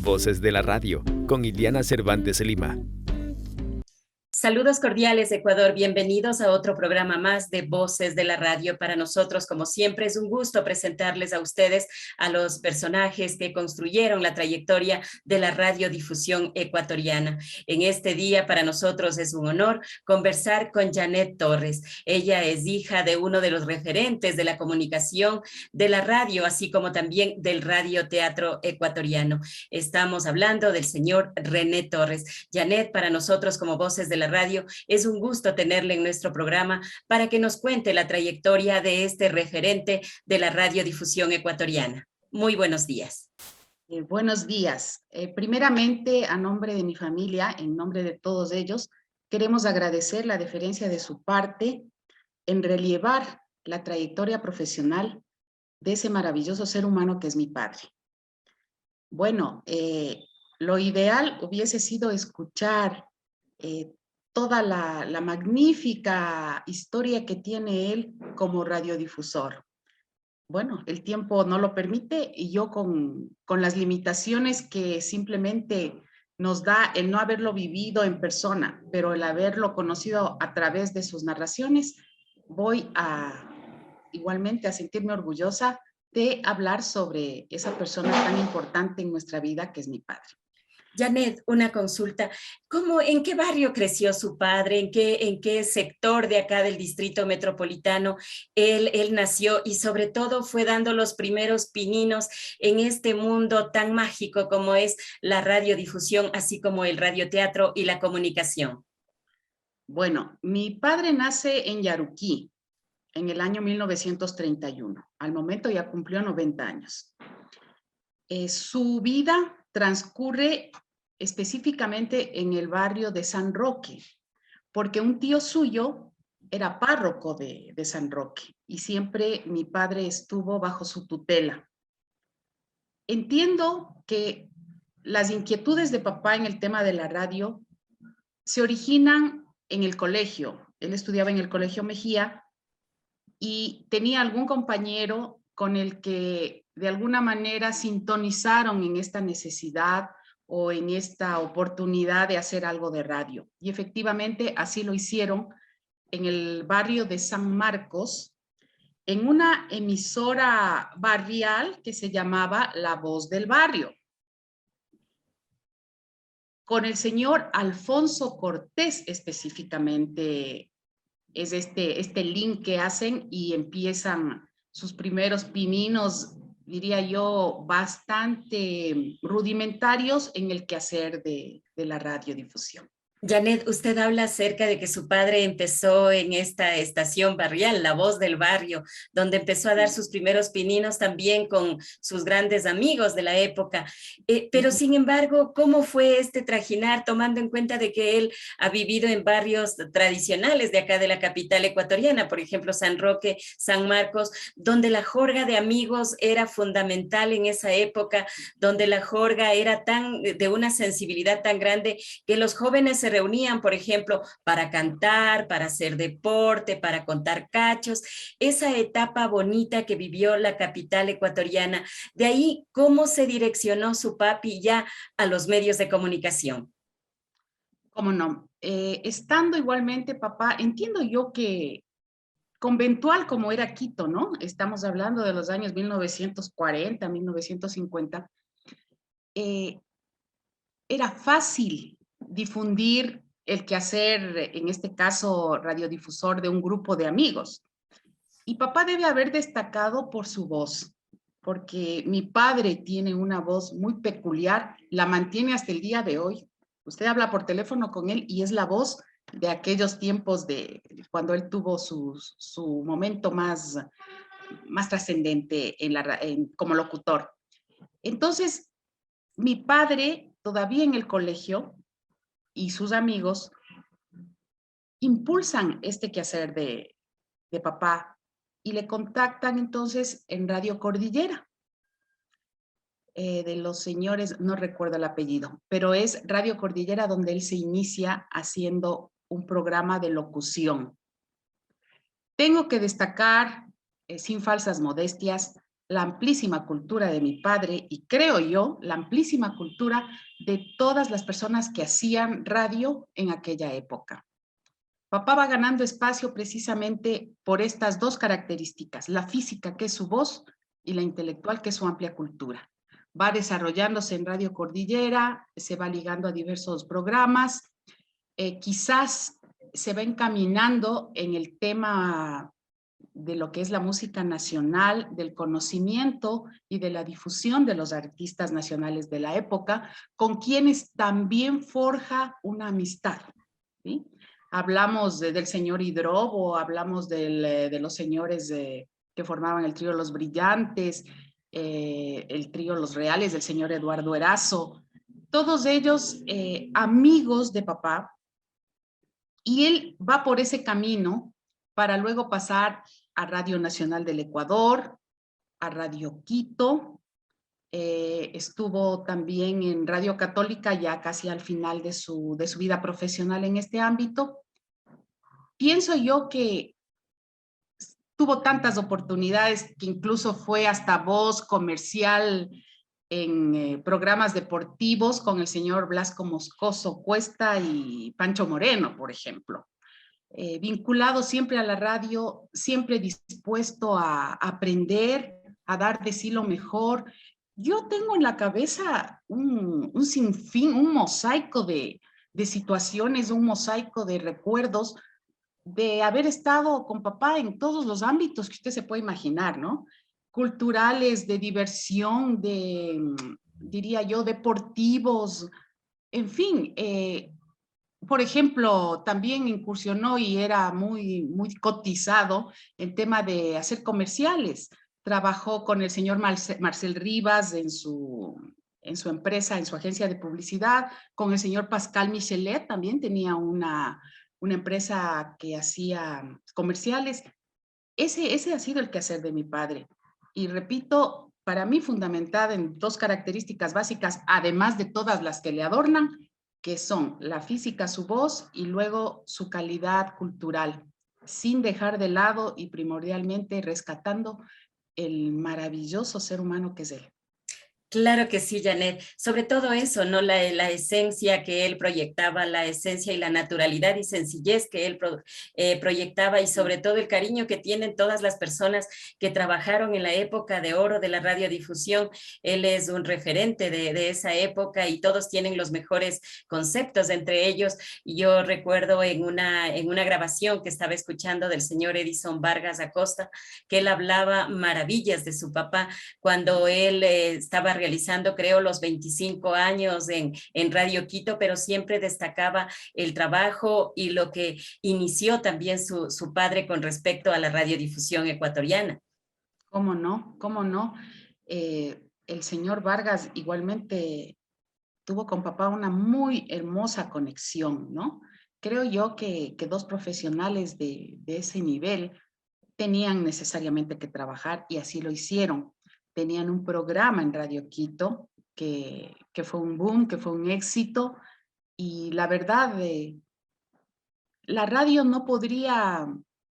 Voces de la Radio, con Iliana Cervantes Lima. Saludos cordiales, Ecuador. Bienvenidos a otro programa más de Voces de la Radio. Para nosotros, como siempre, es un gusto presentarles a ustedes a los personajes que construyeron la trayectoria de la radiodifusión ecuatoriana. En este día, para nosotros es un honor conversar con Janet Torres. Ella es hija de uno de los referentes de la comunicación de la radio, así como también del radioteatro ecuatoriano. Estamos hablando del señor René Torres. Janet, para nosotros, como Voces de la Radio, es un gusto tenerle en nuestro programa para que nos cuente la trayectoria de este referente de la radiodifusión ecuatoriana. Muy buenos días. Buenos días. Primeramente, a nombre de mi familia, en nombre de todos ellos, queremos agradecer la deferencia de su parte en relevar la trayectoria profesional de ese maravilloso ser humano que es mi padre. Bueno, lo ideal hubiese sido escuchar toda la magnífica historia que tiene él como radiodifusor. Bueno, el tiempo no lo permite y yo con las limitaciones que simplemente nos da el no haberlo vivido en persona, pero el haberlo conocido a través de sus narraciones, voy igualmente a sentirme orgullosa de hablar sobre esa persona tan importante en nuestra vida que es mi padre. Janet, una consulta. ¿En qué barrio creció su padre? ¿En qué sector de acá del Distrito Metropolitano él nació? Y sobre todo fue dando los primeros pininos en este mundo tan mágico como es la radiodifusión, así como el radioteatro y la comunicación. Bueno, mi padre nace en Yaruquí en el año 1931. Al momento ya cumplió 90 años. Su vida transcurre específicamente en el barrio de San Roque, porque un tío suyo era párroco de San Roque y siempre mi padre estuvo bajo su tutela. Entiendo que las inquietudes de papá en el tema de la radio se originan en el colegio. Él estudiaba en el Colegio Mejía y tenía algún compañero con el que de alguna manera sintonizaron en esta necesidad o en esta oportunidad de hacer algo de radio. Y efectivamente así lo hicieron en el barrio de San Marcos, en una emisora barrial que se llamaba La Voz del Barrio, con el señor Alfonso Cortés específicamente. Es este link que hacen y empiezan sus primeros pininos, diría yo, bastante rudimentarios en el quehacer de la radiodifusión. Janet, usted habla acerca de que su padre empezó en esta estación barrial, La Voz del Barrio, donde empezó a dar sus primeros pininos también con sus grandes amigos de la época. Pero sin embargo, ¿cómo fue este trajinar, tomando en cuenta de que él ha vivido en barrios tradicionales de acá de la capital ecuatoriana, por ejemplo, San Roque, San Marcos, donde la jorga de amigos era fundamental en esa época, donde la jorga era de una sensibilidad tan grande que los jóvenes se reunían, por ejemplo, para cantar, para hacer deporte, para contar cachos, esa etapa bonita que vivió la capital ecuatoriana. De ahí, ¿cómo se direccionó su papi ya a los medios de comunicación? ¿Cómo no? Estando igualmente, papá, entiendo yo que conventual como era Quito, ¿no? Estamos hablando de los años 1940, 1950. Era fácil difundir el quehacer, en este caso radiodifusor de un grupo de amigos. Y papá debe haber destacado por su voz, porque mi padre tiene una voz muy peculiar, la mantiene hasta el día de hoy. Usted habla por teléfono con él y es la voz de aquellos tiempos de cuando él tuvo su momento más trascendente como locutor. Entonces, mi padre, todavía en el colegio, y sus amigos impulsan este quehacer de papá y le contactan entonces en Radio Cordillera, de los señores, no recuerdo el apellido, pero es Radio Cordillera donde él se inicia haciendo un programa de locución. Tengo que destacar, sin falsas modestias, la amplísima cultura de mi padre y creo yo, la amplísima cultura de todas las personas que hacían radio en aquella época. Papá va ganando espacio precisamente por estas dos características, la física, que es su voz, y la intelectual, que es su amplia cultura. Va desarrollándose en Radio Cordillera, se va ligando a diversos programas, quizás se va encaminando en el tema de lo que es la música nacional, del conocimiento y de la difusión de los artistas nacionales de la época, con quienes también forja una amistad, ¿sí? Hablamos del señor Hidrobo, hablamos de los señores que formaban el trío Los Brillantes, el trío Los Reales, del señor Eduardo Erazo, todos ellos amigos de papá, y él va por ese camino para luego pasar a Radio Nacional del Ecuador, a Radio Quito, estuvo también en Radio Católica ya casi al final de su vida profesional en este ámbito. Pienso yo que tuvo tantas oportunidades que incluso fue hasta voz comercial en programas deportivos con el señor Blasco Moscoso Cuesta y Pancho Moreno, por ejemplo. Vinculado siempre a la radio, siempre dispuesto a aprender, a dar de sí lo mejor. Yo tengo en la cabeza un sinfín, un mosaico de situaciones, un mosaico de recuerdos de haber estado con papá en todos los ámbitos que usted se puede imaginar, ¿no? Culturales, de diversión, diría yo, deportivos, en fin. Por ejemplo, también incursionó y era muy cotizado el tema de hacer comerciales. Trabajó con el señor Marcel Rivas en su empresa, en su agencia de publicidad, con el señor Pascal Michelet, también tenía una empresa que hacía comerciales. Ese ha sido el quehacer de mi padre. Y repito, para mí fundamentada en dos características básicas, además de todas las que le adornan, que son la física, su voz, y luego su calidad cultural, sin dejar de lado y primordialmente rescatando el maravilloso ser humano que es él. Claro que sí, Janet. Sobre todo eso, ¿no? La esencia que él proyectaba, la esencia y la naturalidad y sencillez que él proyectaba, y sobre todo el cariño que tienen todas las personas que trabajaron en la época de oro de la radiodifusión. Él es un referente de esa época y todos tienen los mejores conceptos entre ellos. Yo recuerdo en una grabación que estaba escuchando del señor Edison Vargas Acosta, que él hablaba maravillas de su papá cuando él estaba realizando, creo, los 25 años en Radio Quito, pero siempre destacaba el trabajo y lo que inició también su padre con respecto a la radiodifusión ecuatoriana. ¿Cómo no? ¿Cómo no? El señor Vargas igualmente tuvo con papá una muy hermosa conexión, ¿no? Creo yo que dos profesionales de ese nivel tenían necesariamente que trabajar y así lo hicieron. Tenían un programa en Radio Quito que fue un boom, que fue un éxito, y la verdad, la radio no podría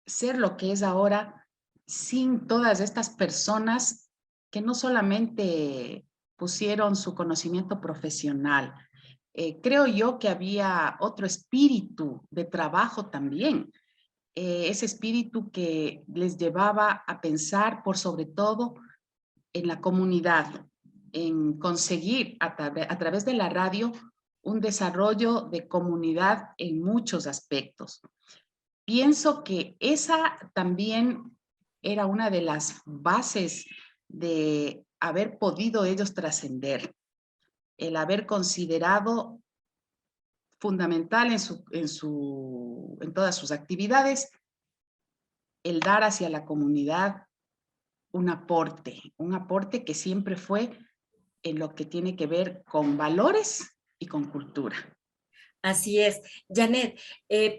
ser lo que es ahora sin todas estas personas que no solamente pusieron su conocimiento profesional. Creo yo que había otro espíritu de trabajo también, ese espíritu que les llevaba a pensar por sobre todo en la comunidad, en conseguir a través de la radio un desarrollo de comunidad en muchos aspectos. Pienso que esa también era una de las bases de haber podido ellos trascender, el haber considerado fundamental en todas sus actividades el dar hacia la comunidad un aporte que siempre fue en lo que tiene que ver con valores y con cultura. Así es. Janet,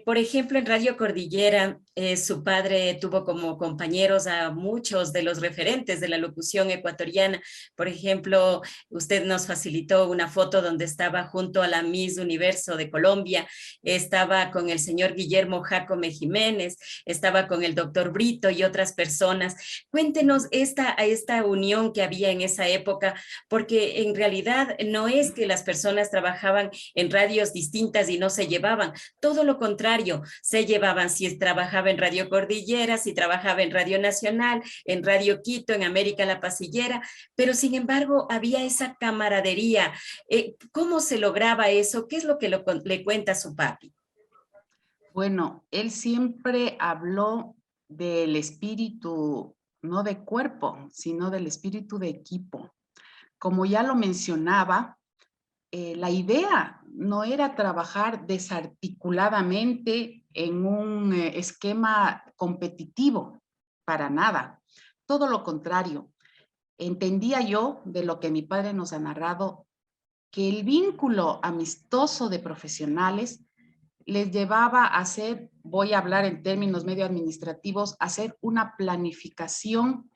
por ejemplo, en Radio Cordillera, su padre tuvo como compañeros a muchos de los referentes de la locución ecuatoriana. Por ejemplo, usted nos facilitó una foto donde estaba junto a la Miss Universo de Colombia, estaba con el señor Guillermo Jacome Jiménez, estaba con el doctor Brito y otras personas. Cuéntenos esta unión que había en esa época, porque en realidad no es que las personas trabajaban en radios distintas y no se llevaban, todo lo contrario, se llevaban si trabajaba en Radio Cordillera, si trabajaba en Radio Nacional, en Radio Quito, en América La Pasillera, pero sin embargo había esa camaradería. ¿Cómo se lograba eso? ¿Qué es lo que le cuenta su papi? Bueno, él siempre habló del espíritu, no de cuerpo, sino del espíritu de equipo. Como ya lo mencionaba, la idea no era trabajar desarticuladamente en un esquema competitivo, para nada. Todo lo contrario. Entendía yo, de lo que mi padre nos ha narrado, que el vínculo amistoso de profesionales les llevaba a hacer, voy a hablar en términos medio administrativos, hacer una planificación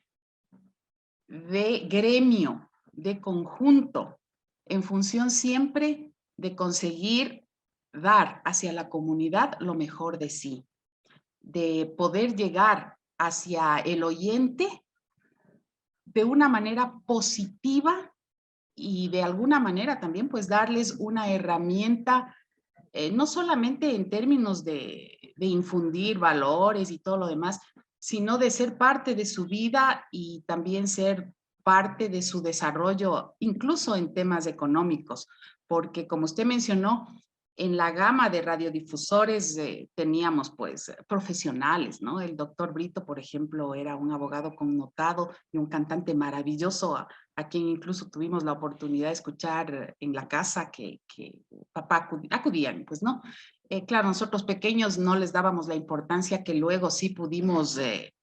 de gremio, de conjunto, en función siempre de conseguir dar hacia la comunidad lo mejor de sí, de poder llegar hacia el oyente de una manera positiva y de alguna manera también pues darles una herramienta, no solamente en términos de infundir valores y todo lo demás, sino de ser parte de su vida y también ser parte de su desarrollo, incluso en temas económicos, porque como usted mencionó, en la gama de radiodifusores teníamos pues profesionales, ¿no? El doctor Brito, por ejemplo, era un abogado connotado y un cantante maravilloso a quien incluso tuvimos la oportunidad de escuchar en la casa que papá acudían, pues, ¿no? Claro, nosotros pequeños no les dábamos la importancia que luego sí pudimos de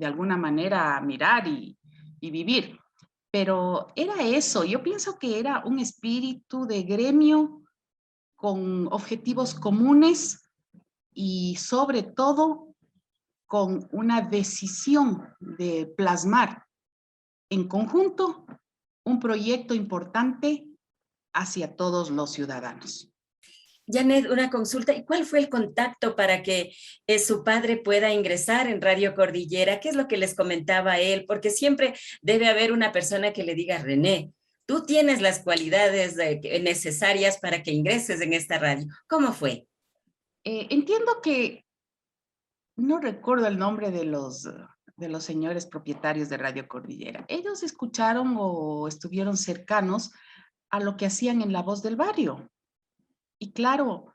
alguna manera mirar y vivir. Pero era eso, yo pienso que era un espíritu de gremio con objetivos comunes y sobre todo con una decisión de plasmar en conjunto un proyecto importante hacia todos los ciudadanos. Janet, una consulta. ¿Y cuál fue el contacto para que su padre pueda ingresar en Radio Cordillera? ¿Qué es lo que les comentaba él? Porque siempre debe haber una persona que le diga, René, tú tienes las cualidades necesarias para que ingreses en esta radio. ¿Cómo fue? Entiendo que no recuerdo el nombre de los señores propietarios de Radio Cordillera. Ellos escucharon o estuvieron cercanos a lo que hacían en La Voz del Barrio. Y claro,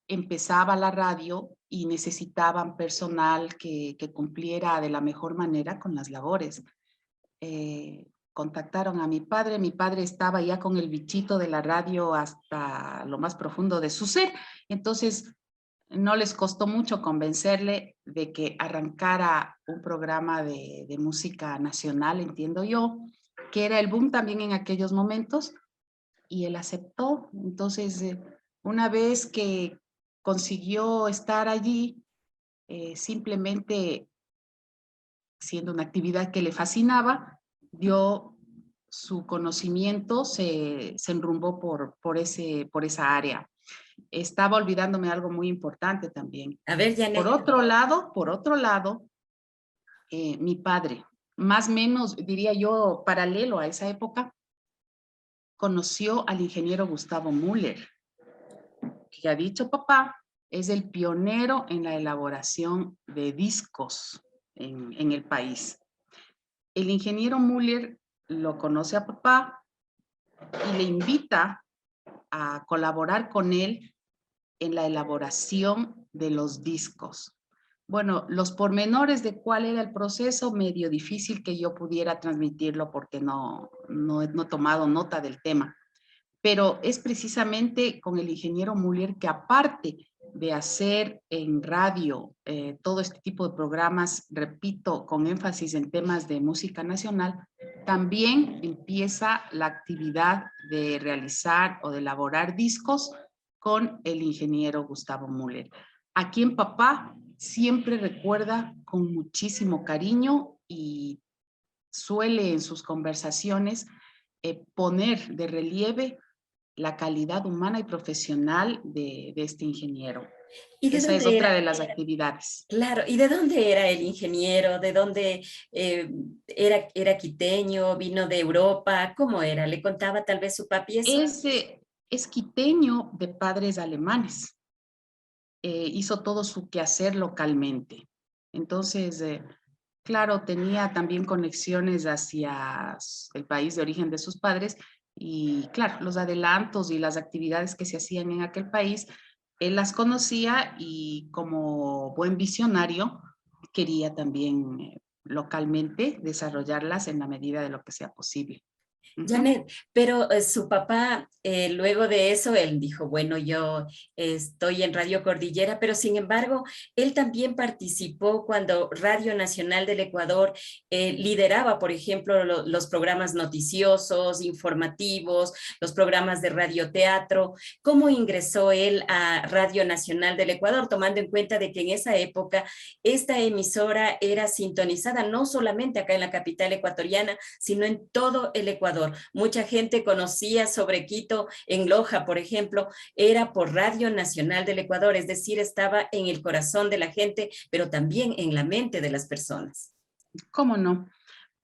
empezaba la radio y necesitaban personal que cumpliera de la mejor manera con las labores. Contactaron a mi padre estaba ya con el bichito de la radio hasta lo más profundo de su ser, entonces no les costó mucho convencerle de que arrancara un programa de música nacional, entiendo yo, que era el boom también en aquellos momentos, y él aceptó. Entonces, una vez que consiguió estar allí, simplemente siendo una actividad que le fascinaba, dio su conocimiento, se enrumbó por esa área. Estaba olvidándome algo muy importante también. A ver, Janet. Por otro lado, mi padre, más o menos, diría yo, paralelo a esa época, conoció al ingeniero Gustavo Müller, que ha dicho papá, es el pionero en la elaboración de discos en el país. El ingeniero Müller lo conoce a papá y le invita a colaborar con él en la elaboración de los discos. Bueno, los pormenores de cuál era el proceso, medio difícil que yo pudiera transmitirlo porque no he tomado nota del tema. Pero es precisamente con el ingeniero Müller que, aparte de hacer en radio todo este tipo de programas, repito, con énfasis en temas de música nacional, también empieza la actividad de realizar o de elaborar discos con el ingeniero Gustavo Müller, a quien papá siempre recuerda con muchísimo cariño y suele en sus conversaciones poner de relieve la calidad humana y profesional de este ingeniero. ¿Y de Esa es dónde otra era? de las actividades. Claro, ¿y de dónde era el ingeniero? ¿De dónde era quiteño? ¿Vino de Europa? ¿Cómo era? ¿Le contaba tal vez su papi eso? Es quiteño de padres alemanes. Hizo todo su quehacer localmente. Entonces, claro, tenía también conexiones hacia el país de origen de sus padres y, claro, los adelantos y las actividades que se hacían en aquel país, él las conocía y como buen visionario quería también localmente desarrollarlas en la medida de lo que sea posible. Janet, pero su papá, luego de eso, él dijo, bueno, yo estoy en Radio Cordillera, pero sin embargo, él también participó cuando Radio Nacional del Ecuador lideraba, por ejemplo, los programas noticiosos, informativos, los programas de radioteatro. ¿Cómo ingresó él a Radio Nacional del Ecuador, tomando en cuenta de que en esa época esta emisora era sintonizada no solamente acá en la capital ecuatoriana, sino en todo el Ecuador? Mucha gente conocía sobre Quito en Loja, por ejemplo, era por Radio Nacional del Ecuador, es decir, estaba en el corazón de la gente, pero también en la mente de las personas. ¿Cómo no?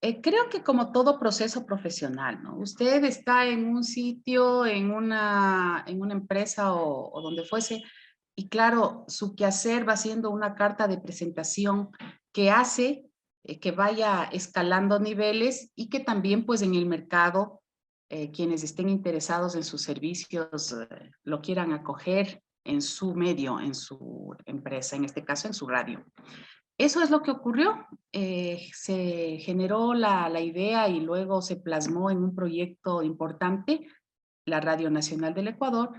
Creo que como todo proceso profesional, ¿no? Usted está en un sitio, en una empresa o donde fuese, y claro, su quehacer va siendo una carta de presentación que hace que vaya escalando niveles y que también pues en el mercado quienes estén interesados en sus servicios lo quieran acoger en su medio, en su empresa, en este caso en su radio. Eso es lo que ocurrió. Se generó la idea y luego se plasmó en un proyecto importante, la Radio Nacional del Ecuador,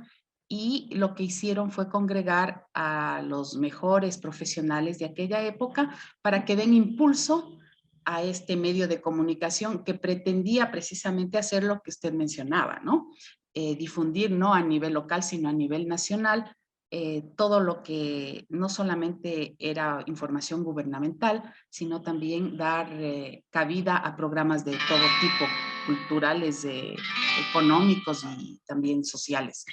y lo que hicieron fue congregar a los mejores profesionales de aquella época para que den impulso a este medio de comunicación que pretendía precisamente hacer lo que usted mencionaba, ¿no? Difundir no a nivel local, sino a nivel nacional todo lo que no solamente era información gubernamental, sino también dar cabida a programas de todo tipo, culturales, económicos y también sociales.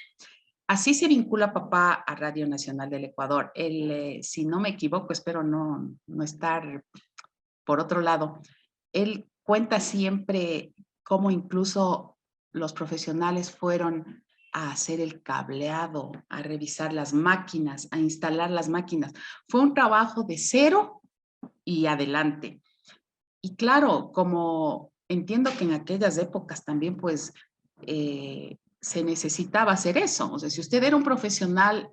Así se vincula papá a Radio Nacional del Ecuador. Él, si no me equivoco, espero no estar por otro lado, él cuenta siempre cómo incluso los profesionales fueron a hacer el cableado, a revisar las máquinas, a instalar las máquinas. Fue un trabajo de cero y adelante. Y claro, como entiendo que en aquellas épocas también pues se necesitaba hacer eso. O sea, si usted era un profesional,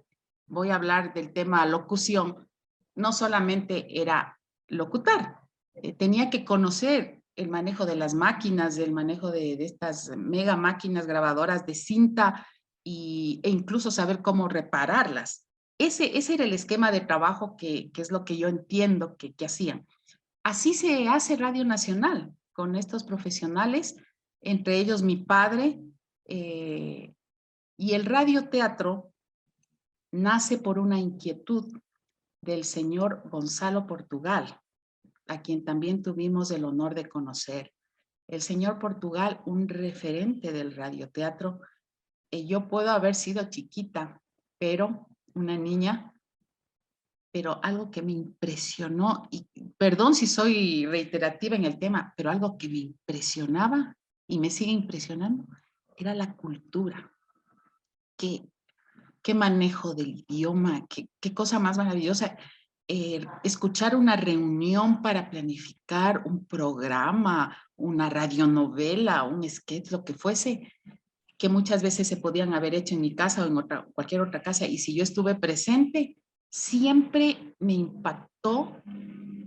voy a hablar del tema locución, no solamente era locutar, tenía que conocer el manejo de las máquinas, el manejo de estas mega máquinas grabadoras de cinta e incluso saber cómo repararlas. Ese era el esquema de trabajo que es lo que yo entiendo que hacían. Así se hace Radio Nacional con estos profesionales, entre ellos mi padre, y el radioteatro nace por una inquietud del señor Gonzalo Portugal, a quien también tuvimos el honor de conocer. El señor Portugal, un referente del radioteatro. Yo puedo haber sido chiquita, pero una niña, pero algo que me impresionó, y perdón si soy reiterativa en el tema, pero algo que me impresionaba y me sigue impresionando, era la cultura. Qué manejo del idioma, qué cosa más maravillosa. Escuchar una reunión para planificar un programa, una radionovela, un sketch, lo que fuese, que muchas veces se podían haber hecho en mi casa o en cualquier otra casa. Y si yo estuve presente, siempre me impactó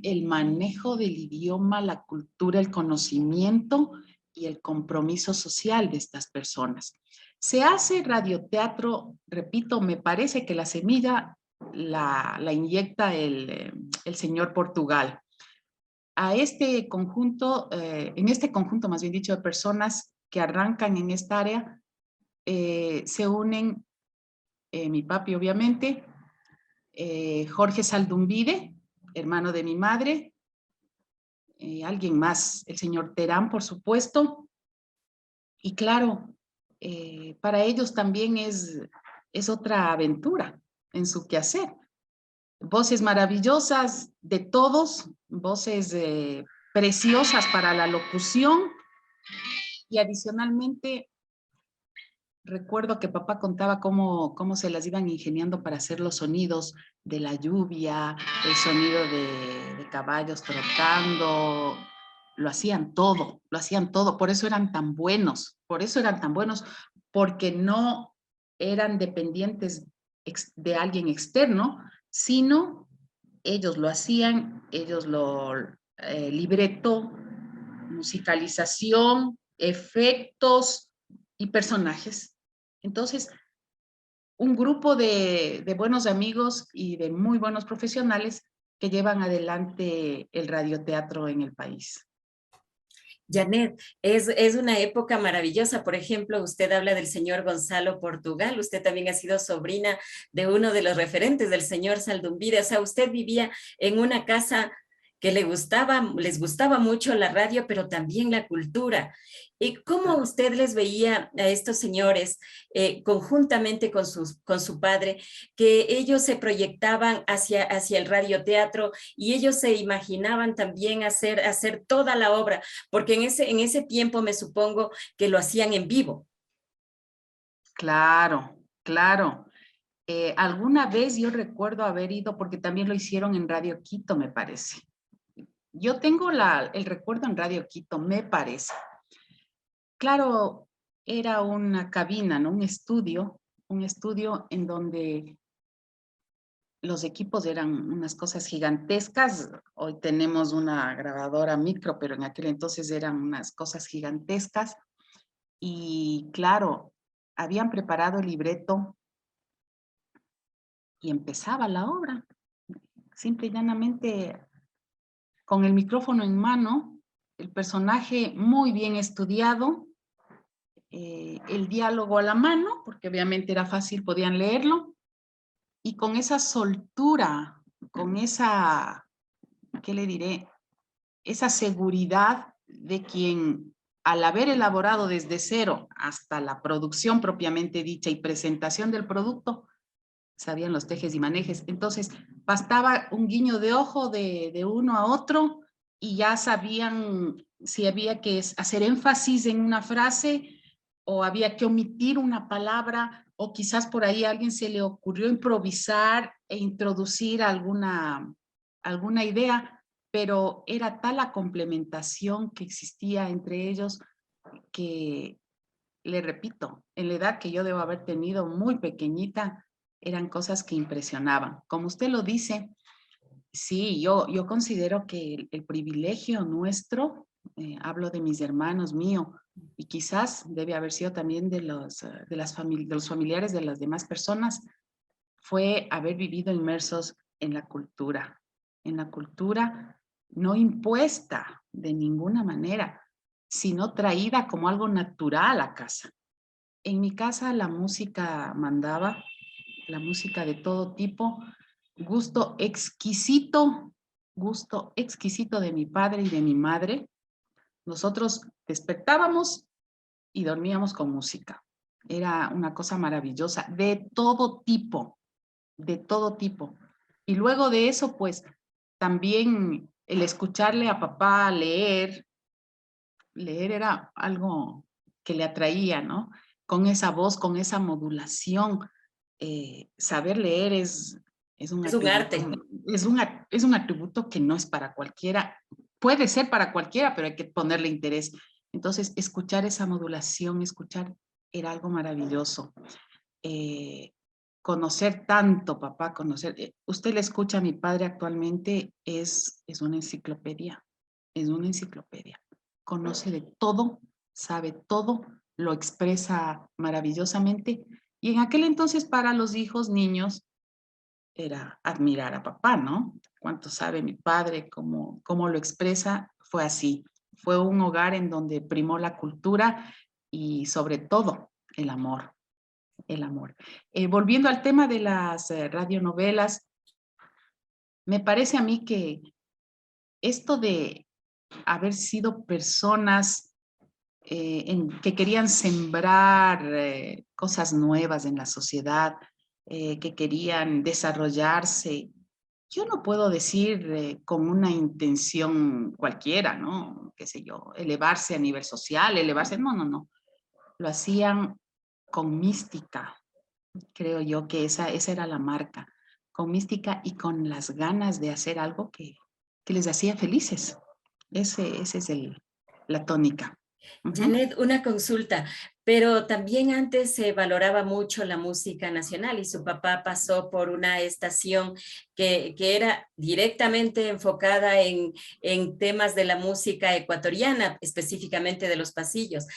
el manejo del idioma, la cultura, el conocimiento y el compromiso social de estas personas. Se hace radioteatro, repito, me parece que la semilla la inyecta el señor Portugal. A este conjunto, en este conjunto más bien dicho de personas, que arrancan en esta área, se unen mi papi, obviamente, Jorge Saldumbide, hermano de mi madre, alguien más, el señor Terán, por supuesto, y claro, para ellos también es otra aventura en su quehacer. Voces maravillosas de todos, voces preciosas para la locución, y adicionalmente recuerdo que papá contaba cómo se las iban ingeniando para hacer los sonidos de la lluvia, el sonido de caballos trotando. Lo hacían todo. Por eso eran tan buenos, porque no eran dependientes de alguien externo, sino ellos lo hacían, ellos libreto, musicalización, efectos y personajes. Entonces, un grupo de buenos amigos y de muy buenos profesionales que llevan adelante el radioteatro en el país. Janet, es una época maravillosa. Por ejemplo, usted habla del señor Gonzalo Portugal, usted también ha sido sobrina de uno de los referentes del señor Saldumbide. O sea, usted vivía en una casa que les gustaba mucho la radio, pero también la cultura. ¿Y cómo usted les veía a estos señores conjuntamente con su padre, que ellos se proyectaban hacia el radioteatro y ellos se imaginaban también hacer toda la obra? Porque en ese tiempo me supongo que lo hacían en vivo. Claro, claro. Alguna vez yo recuerdo haber ido, porque también lo hicieron en Radio Quito, me parece. Yo tengo el recuerdo en Radio Quito, me parece. Claro, era una cabina, ¿no? Un estudio en donde los equipos eran unas cosas gigantescas. Hoy tenemos una grabadora micro, pero en aquel entonces eran unas cosas gigantescas. Y claro, habían preparado el libreto y empezaba la obra. Simple y llanamente, con el micrófono en mano, el personaje muy bien estudiado, el diálogo a la mano, porque obviamente era fácil, podían leerlo, y con esa soltura, con esa, ¿qué le diré? Esa seguridad de quien, al haber elaborado desde cero hasta la producción propiamente dicha y presentación del producto, sabían los tejes y manejes. Entonces, bastaba un guiño de ojo de uno a otro y ya sabían si había que hacer énfasis en una frase o había que omitir una palabra, o quizás por ahí a alguien se le ocurrió improvisar e introducir alguna idea, pero era tal la complementación que existía entre ellos que, le repito, en la edad que yo debo haber tenido muy pequeñita, eran cosas que impresionaban. Como usted lo dice, sí, yo considero que el privilegio nuestro, hablo de mis hermanos mío, y quizás debe haber sido también de los familiares de las demás personas, fue haber vivido inmersos en la cultura no impuesta de ninguna manera, sino traída como algo natural a casa. En mi casa la música mandaba, la música de todo tipo, gusto exquisito de mi padre y de mi madre. Nosotros despertábamos y dormíamos con música. Era una cosa maravillosa, de todo tipo, de todo tipo. Y luego de eso, pues, también el escucharle a papá leer era algo que le atraía, ¿no? Con esa voz, con esa modulación. Saber leer es un Es un atributo, arte. es un atributo que no es para cualquiera. Puede ser para cualquiera, pero hay que ponerle interés. Entonces, escuchar esa modulación, escuchar, era algo maravilloso. Conocer tanto, papá, usted le escucha a mi padre actualmente, es una enciclopedia, es una enciclopedia. Conoce de todo, sabe todo, lo expresa maravillosamente. Y en aquel entonces para los hijos, niños, era admirar a papá, ¿no? Cuánto sabe mi padre, cómo lo expresa, fue así. Fue un hogar en donde primó la cultura y sobre todo el amor, el amor. Volviendo al tema de las radionovelas, me parece a mí que esto de haber sido personas que querían sembrar cosas nuevas en la sociedad, que querían desarrollarse. Yo no puedo decir con una intención cualquiera, ¿no? Qué sé yo, elevarse a nivel social, elevarse, no, no, no. Lo hacían con mística, creo yo que esa era la marca, con mística y con las ganas de hacer algo que les hacía felices. Ese es la tónica. Ujú. Janet, una consulta, pero también antes se valoraba mucho la música nacional y su papá pasó por una estación que era directamente enfocada en temas de la música ecuatoriana, específicamente de los pasillos.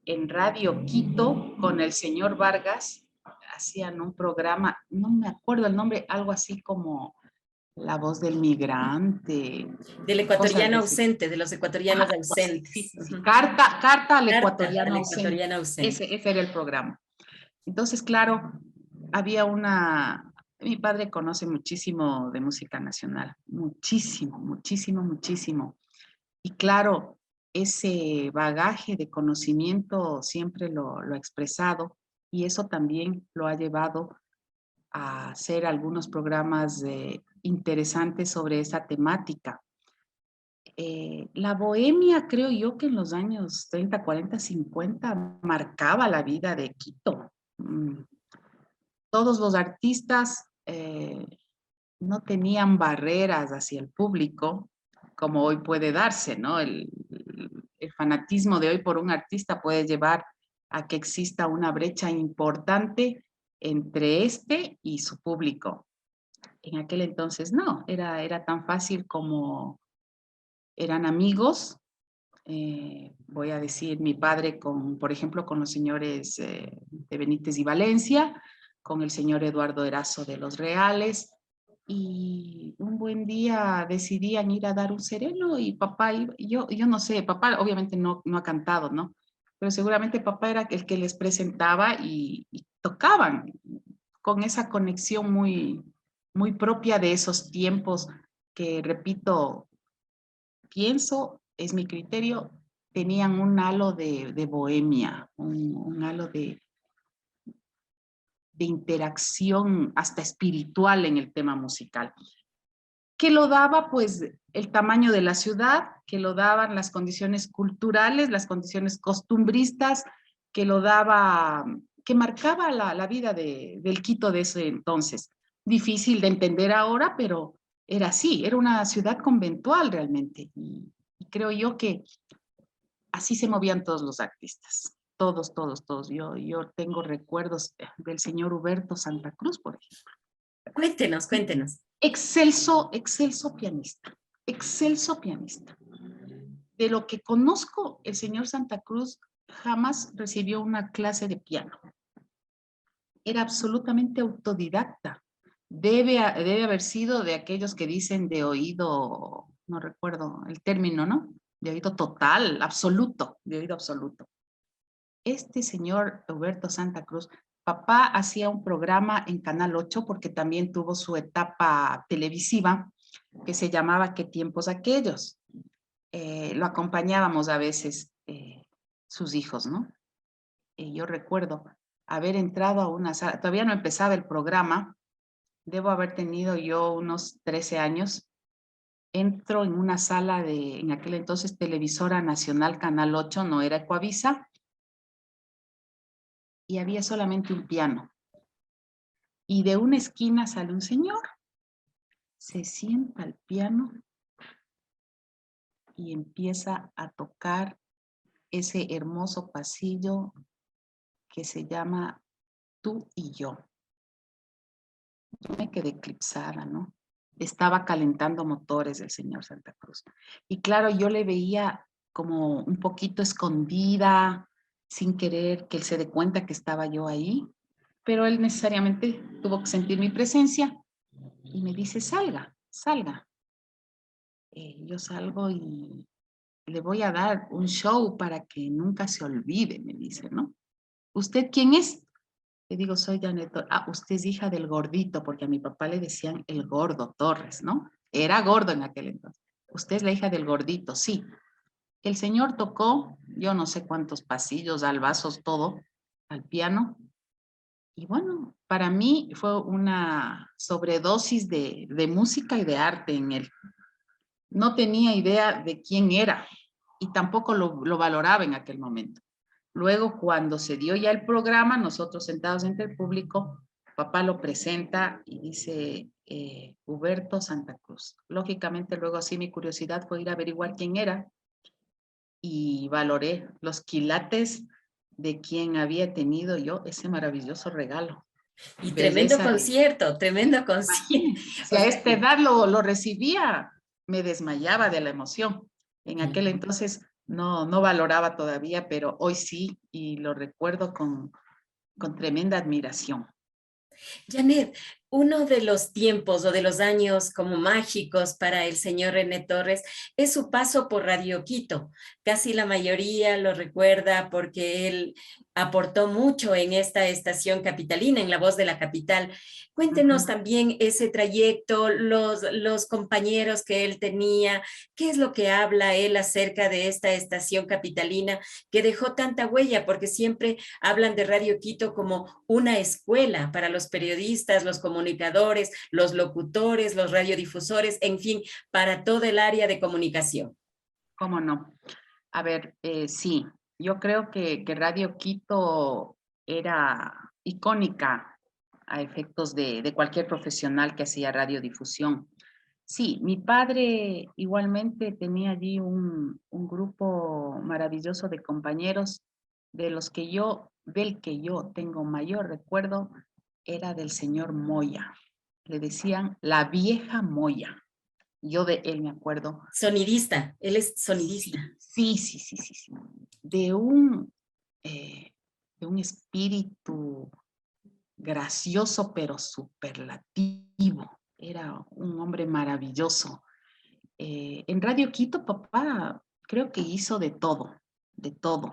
En Radio Quito, con el señor Vargas, hacían un programa, no me acuerdo el nombre, algo así como La Voz del Migrante, Del cosas ecuatoriano de ese. ausente, de los ecuatorianos Ajá, pues sí, sí, ausentes. sí, sí. Ujú. Carta al Carta ecuatoriano al ausente. ecuatoriano ausente. Ese era el programa. Entonces, claro, había una... Mi padre conoce muchísimo de música nacional, muchísimo, muchísimo, muchísimo. Y claro, ese bagaje de conocimiento siempre lo ha expresado y eso también lo ha llevado a hacer algunos programas interesantes sobre esa temática. La bohemia, creo yo que en los años 30, 40, 50 marcaba la vida de Quito. Todos los artistas no tenían barreras hacia el público, como hoy puede darse, ¿no? El fanatismo de hoy por un artista puede llevar a que exista una brecha importante entre este y su público. En aquel entonces no, era tan fácil como eran amigos. Voy a decir, mi padre, por ejemplo, con los señores de Benítez y Valencia, con el señor Eduardo Erazo de los Reales, y un buen día decidían ir a dar un sereno y papá, yo no sé, papá obviamente no ha cantado, ¿no? Pero seguramente papá era el que les presentaba y tocaban con esa conexión muy propia de esos tiempos que, repito, pienso, es mi criterio, tenían un halo de bohemia, un halo de interacción hasta espiritual en el tema musical, que lo daba pues el tamaño de la ciudad, que lo daban las condiciones culturales, las condiciones costumbristas, que lo daba, que marcaba la vida del Quito de ese entonces. Difícil de entender ahora, pero era así, era una ciudad conventual realmente. Y creo yo que así se movían todos los artistas. Todos, todos, todos. Yo tengo recuerdos del señor Huberto Santa Cruz, por ejemplo. Cuéntenos, cuéntenos. Excelso, excelso pianista, excelso pianista. De lo que conozco, el señor Santa Cruz jamás recibió una clase de piano. Era absolutamente autodidacta. Debe haber sido de aquellos que dicen de oído, no recuerdo el término, ¿no? De oído total, absoluto, de oído absoluto. Este señor Roberto Santa Cruz, papá hacía un programa en Canal 8 porque también tuvo su etapa televisiva que se llamaba ¿Qué tiempos aquellos? Lo acompañábamos a veces sus hijos, ¿no? Yo recuerdo haber entrado a una sala, todavía no empezaba el programa, debo haber tenido yo unos 13 años, entro en una sala en aquel entonces Televisora Nacional Canal 8, no era Ecuavisa, y había solamente un piano. Y de una esquina sale un señor, se sienta al piano y empieza a tocar ese hermoso pasillo que se llama Tú y yo. Yo me quedé eclipsada, ¿no? Estaba calentando motores el señor Santa Cruz. Y claro, yo le veía como un poquito escondida, sin querer que él se dé cuenta que estaba yo ahí, pero él necesariamente tuvo que sentir mi presencia y me dice, salga, salga. Yo salgo y le voy a dar un show para que nunca se olvide, me dice, ¿no? ¿Usted quién es? Le digo, soy Janet Torres. Ah, usted es hija del gordito, porque a mi papá le decían el gordo Torres, ¿no? Era gordo en aquel entonces. Usted es la hija del gordito, sí. El señor tocó, yo no sé cuántos pasillos, albazos, todo, al piano. Y bueno, para mí fue una sobredosis de música y de arte en él. No tenía idea de quién era y tampoco lo valoraba en aquel momento. Luego, cuando se dio ya el programa, nosotros sentados entre el público, papá lo presenta y dice Huberto Santa Cruz. Lógicamente, luego así mi curiosidad fue ir a averiguar quién era y valoré los quilates de quien había tenido yo ese maravilloso regalo. Y tremendo Belleza de... concierto, tremendo concierto. Imagínense, si O a sea, esta edad lo recibía, me desmayaba de la emoción. En aquel entonces no valoraba todavía, pero hoy sí, y lo recuerdo con tremenda admiración. Janet, uno de los tiempos o de los años como mágicos para el señor René Torres es su paso por Radio Quito. Casi la mayoría lo recuerda porque él aportó mucho en esta estación capitalina, en La Voz de la Capital. Cuéntenos también ese trayecto, los compañeros que él tenía, qué es lo que habla él acerca de esta estación capitalina que dejó tanta huella, porque siempre hablan de Radio Quito como una escuela para los periodistas, los comunicadores, los locutores, los radiodifusores, en fin, para todo el área de comunicación. ¿Cómo no? A ver, sí, yo creo que Radio Quito era icónica a efectos de cualquier profesional que hacía radiodifusión. Sí, mi padre igualmente tenía allí un grupo maravilloso de compañeros del que yo tengo mayor recuerdo, era del señor Moya. Le decían la vieja Moya. Yo de él me acuerdo. Sonidista, él es sonidista. Sí. De un espíritu gracioso pero superlativo. Era un hombre maravilloso. En Radio Quito, papá, creo que hizo de todo, de todo.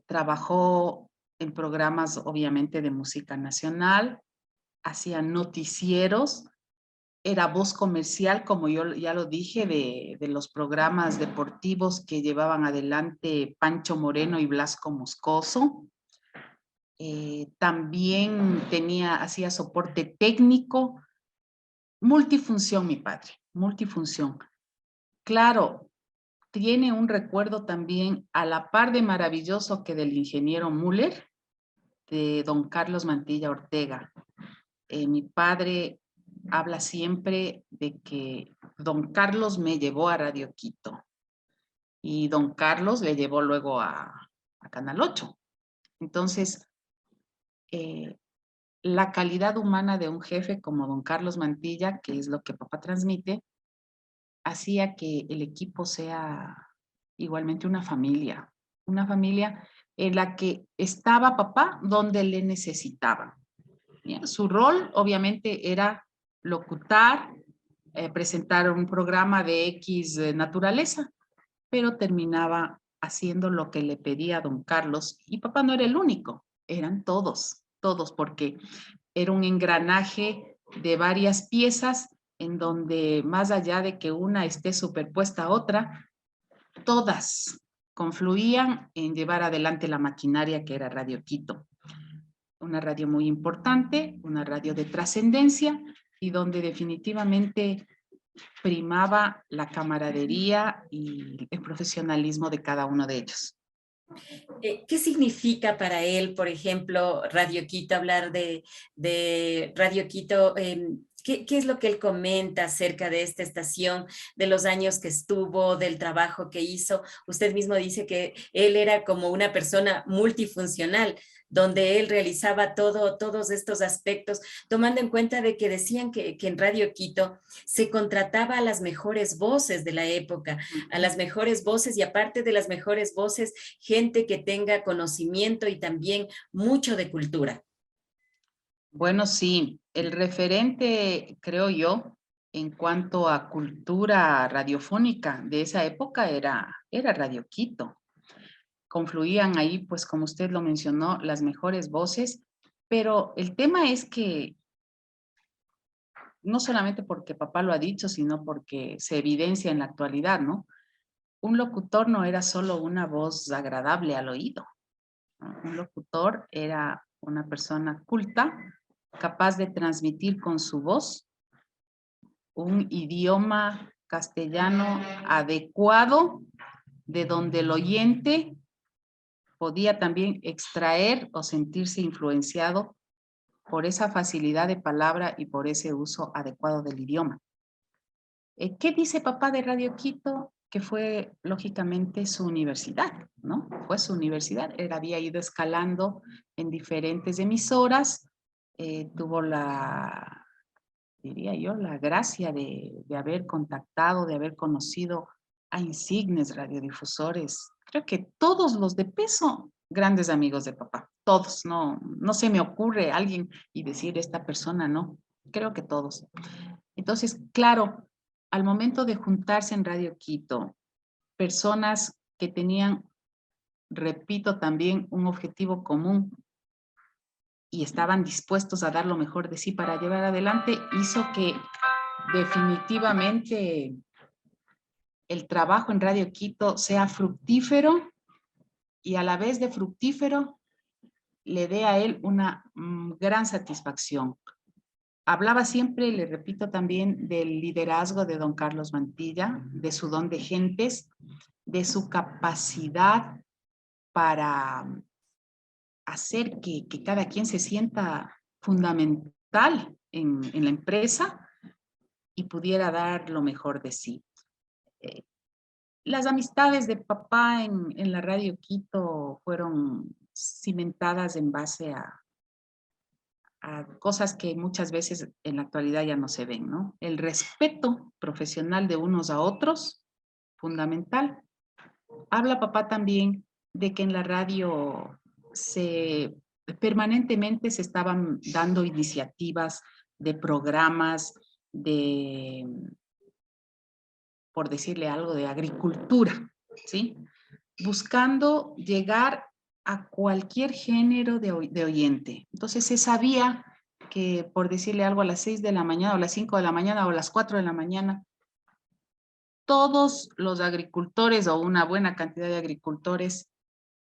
Trabajó en programas, obviamente, de música nacional, hacía noticieros, era voz comercial, como yo ya lo dije, de los programas deportivos que llevaban adelante Pancho Moreno y Blasco Moscoso. También hacía soporte técnico, multifunción mi padre, multifunción. Claro, tiene un recuerdo también a la par de maravilloso que del ingeniero Müller, de don Carlos Mantilla Ortega. Mi padre habla siempre de que don Carlos me llevó a Radio Quito y don Carlos le llevó luego a Canal 8. Entonces, la calidad humana de un jefe como don Carlos Mantilla, que es lo que papá transmite, hacía que el equipo sea igualmente una familia en la que estaba papá donde le necesitaban. ¿Bien? Su rol obviamente era locutar, presentar un programa de X naturaleza, pero terminaba haciendo lo que le pedía a don Carlos y papá no era el único, eran todos, porque era un engranaje de varias piezas en donde más allá de que una esté superpuesta a otra, todas confluían en llevar adelante la maquinaria que era Radio Quito. Una radio muy importante, una radio de trascendencia y donde definitivamente primaba la camaradería y el profesionalismo de cada uno de ellos. ¿Qué significa para él, por ejemplo, Radio Quito, hablar de Radio Quito? ¿Qué es lo que él comenta acerca de esta estación, de los años que estuvo, del trabajo que hizo? Usted mismo dice que él era como una persona multifuncional, donde él realizaba todos estos aspectos, tomando en cuenta de que decían que en Radio Quito se contrataba a las mejores voces de la época, a las mejores voces y aparte de las mejores voces, gente que tenga conocimiento y también mucho de cultura. Bueno, sí, el referente, creo yo, en cuanto a cultura radiofónica de esa época era Radio Quito. Confluían ahí, pues como usted lo mencionó, las mejores voces, pero el tema es que no solamente porque papá lo ha dicho, sino porque se evidencia en la actualidad, ¿no? Un locutor no era solo una voz agradable al oído, ¿no? Un locutor era una persona culta, capaz de transmitir con su voz un idioma castellano adecuado, de donde el oyente podía también extraer o sentirse influenciado por esa facilidad de palabra y por ese uso adecuado del idioma. ¿Qué dice papá de Radio Quito? Que fue lógicamente su universidad, ¿no? Fue su universidad. Él había ido escalando en diferentes emisoras, tuvo la, diría yo, la gracia de haber contactado, de haber conocido a insignes radiodifusores. Creo que todos los de peso, grandes amigos de papá, todos, no se me ocurre alguien y decir esta persona, no, creo que todos. Entonces, claro, al momento de juntarse en Radio Quito, personas que tenían, repito, también un objetivo común y estaban dispuestos a dar lo mejor de sí para llevar adelante, hizo que definitivamente el trabajo en Radio Quito sea fructífero y a la vez de fructífero le dé a él una gran satisfacción. Hablaba siempre, y le repito también, del liderazgo de don Carlos Mantilla, de su don de gentes, de su capacidad para hacer que cada quien se sienta fundamental en la empresa y pudiera dar lo mejor de sí. Las amistades de papá en la Radio Quito fueron cimentadas en base a cosas que muchas veces en la actualidad ya no se ven, ¿no? El respeto profesional de unos a otros, fundamental. Habla papá también de que en la radio permanentemente se estaban dando iniciativas de programas de, por decirle algo, de agricultura, ¿sí? Buscando llegar a cualquier género de oyente. Entonces se sabía que, por decirle algo, a las 6 de la mañana o a las 5 de la mañana o a las 4 de la mañana, todos los agricultores o una buena cantidad de agricultores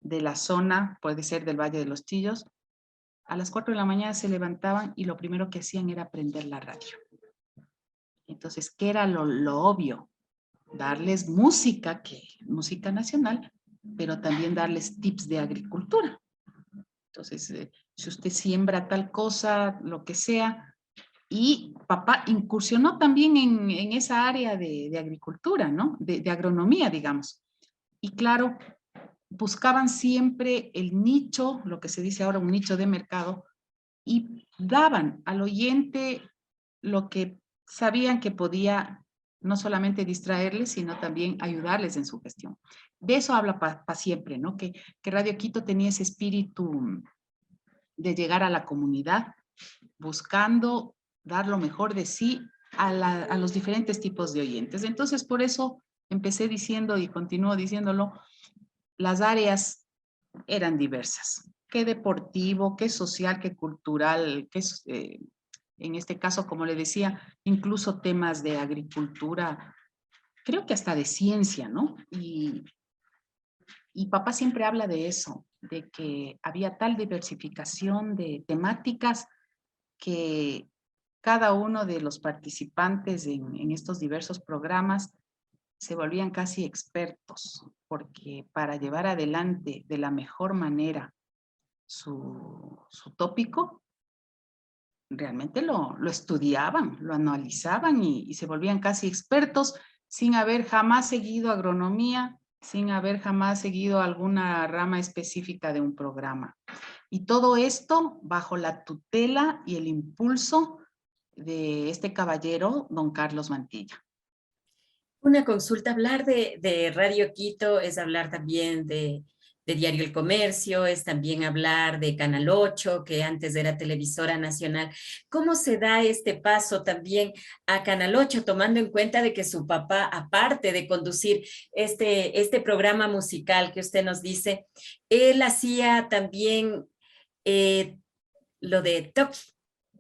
de la zona, puede ser del Valle de los Chillos, a las 4 de la mañana se levantaban y lo primero que hacían era prender la radio. Entonces, ¿qué era lo obvio? Darles música nacional, pero también darles tips de agricultura. Entonces, si usted siembra tal cosa, lo que sea, y papá incursionó también en esa área de agricultura, ¿no? De agronomía, digamos. Y claro, buscaban siempre el nicho, lo que se dice ahora un nicho de mercado, y daban al oyente lo que sabían que podía no solamente distraerles, sino también ayudarles en su gestión. De eso habla pa siempre, ¿no? Que Radio Quito tenía ese espíritu de llegar a la comunidad, buscando dar lo mejor de sí a los diferentes tipos de oyentes. Entonces, por eso empecé diciendo y continúo diciéndolo, las áreas eran diversas. Qué deportivo, qué social, qué cultural, qué en este caso, como le decía, incluso temas de agricultura, creo que hasta de ciencia, ¿no? Y papá siempre habla de eso, de que había tal diversificación de temáticas que cada uno de los participantes en estos diversos programas se volvían casi expertos, porque para llevar adelante de la mejor manera su tópico, realmente lo estudiaban, lo analizaban y se volvían casi expertos sin haber jamás seguido agronomía, sin haber jamás seguido alguna rama específica de un programa. Y todo esto bajo la tutela y el impulso de este caballero, don Carlos Mantilla. Una consulta, hablar de Radio Quito es hablar también de de Diario El Comercio, es también hablar de Canal 8, que antes era televisora nacional. ¿Cómo se da este paso también a Canal 8, tomando en cuenta de que su papá, aparte de conducir este programa musical que usted nos dice, él hacía también eh, lo de Toki,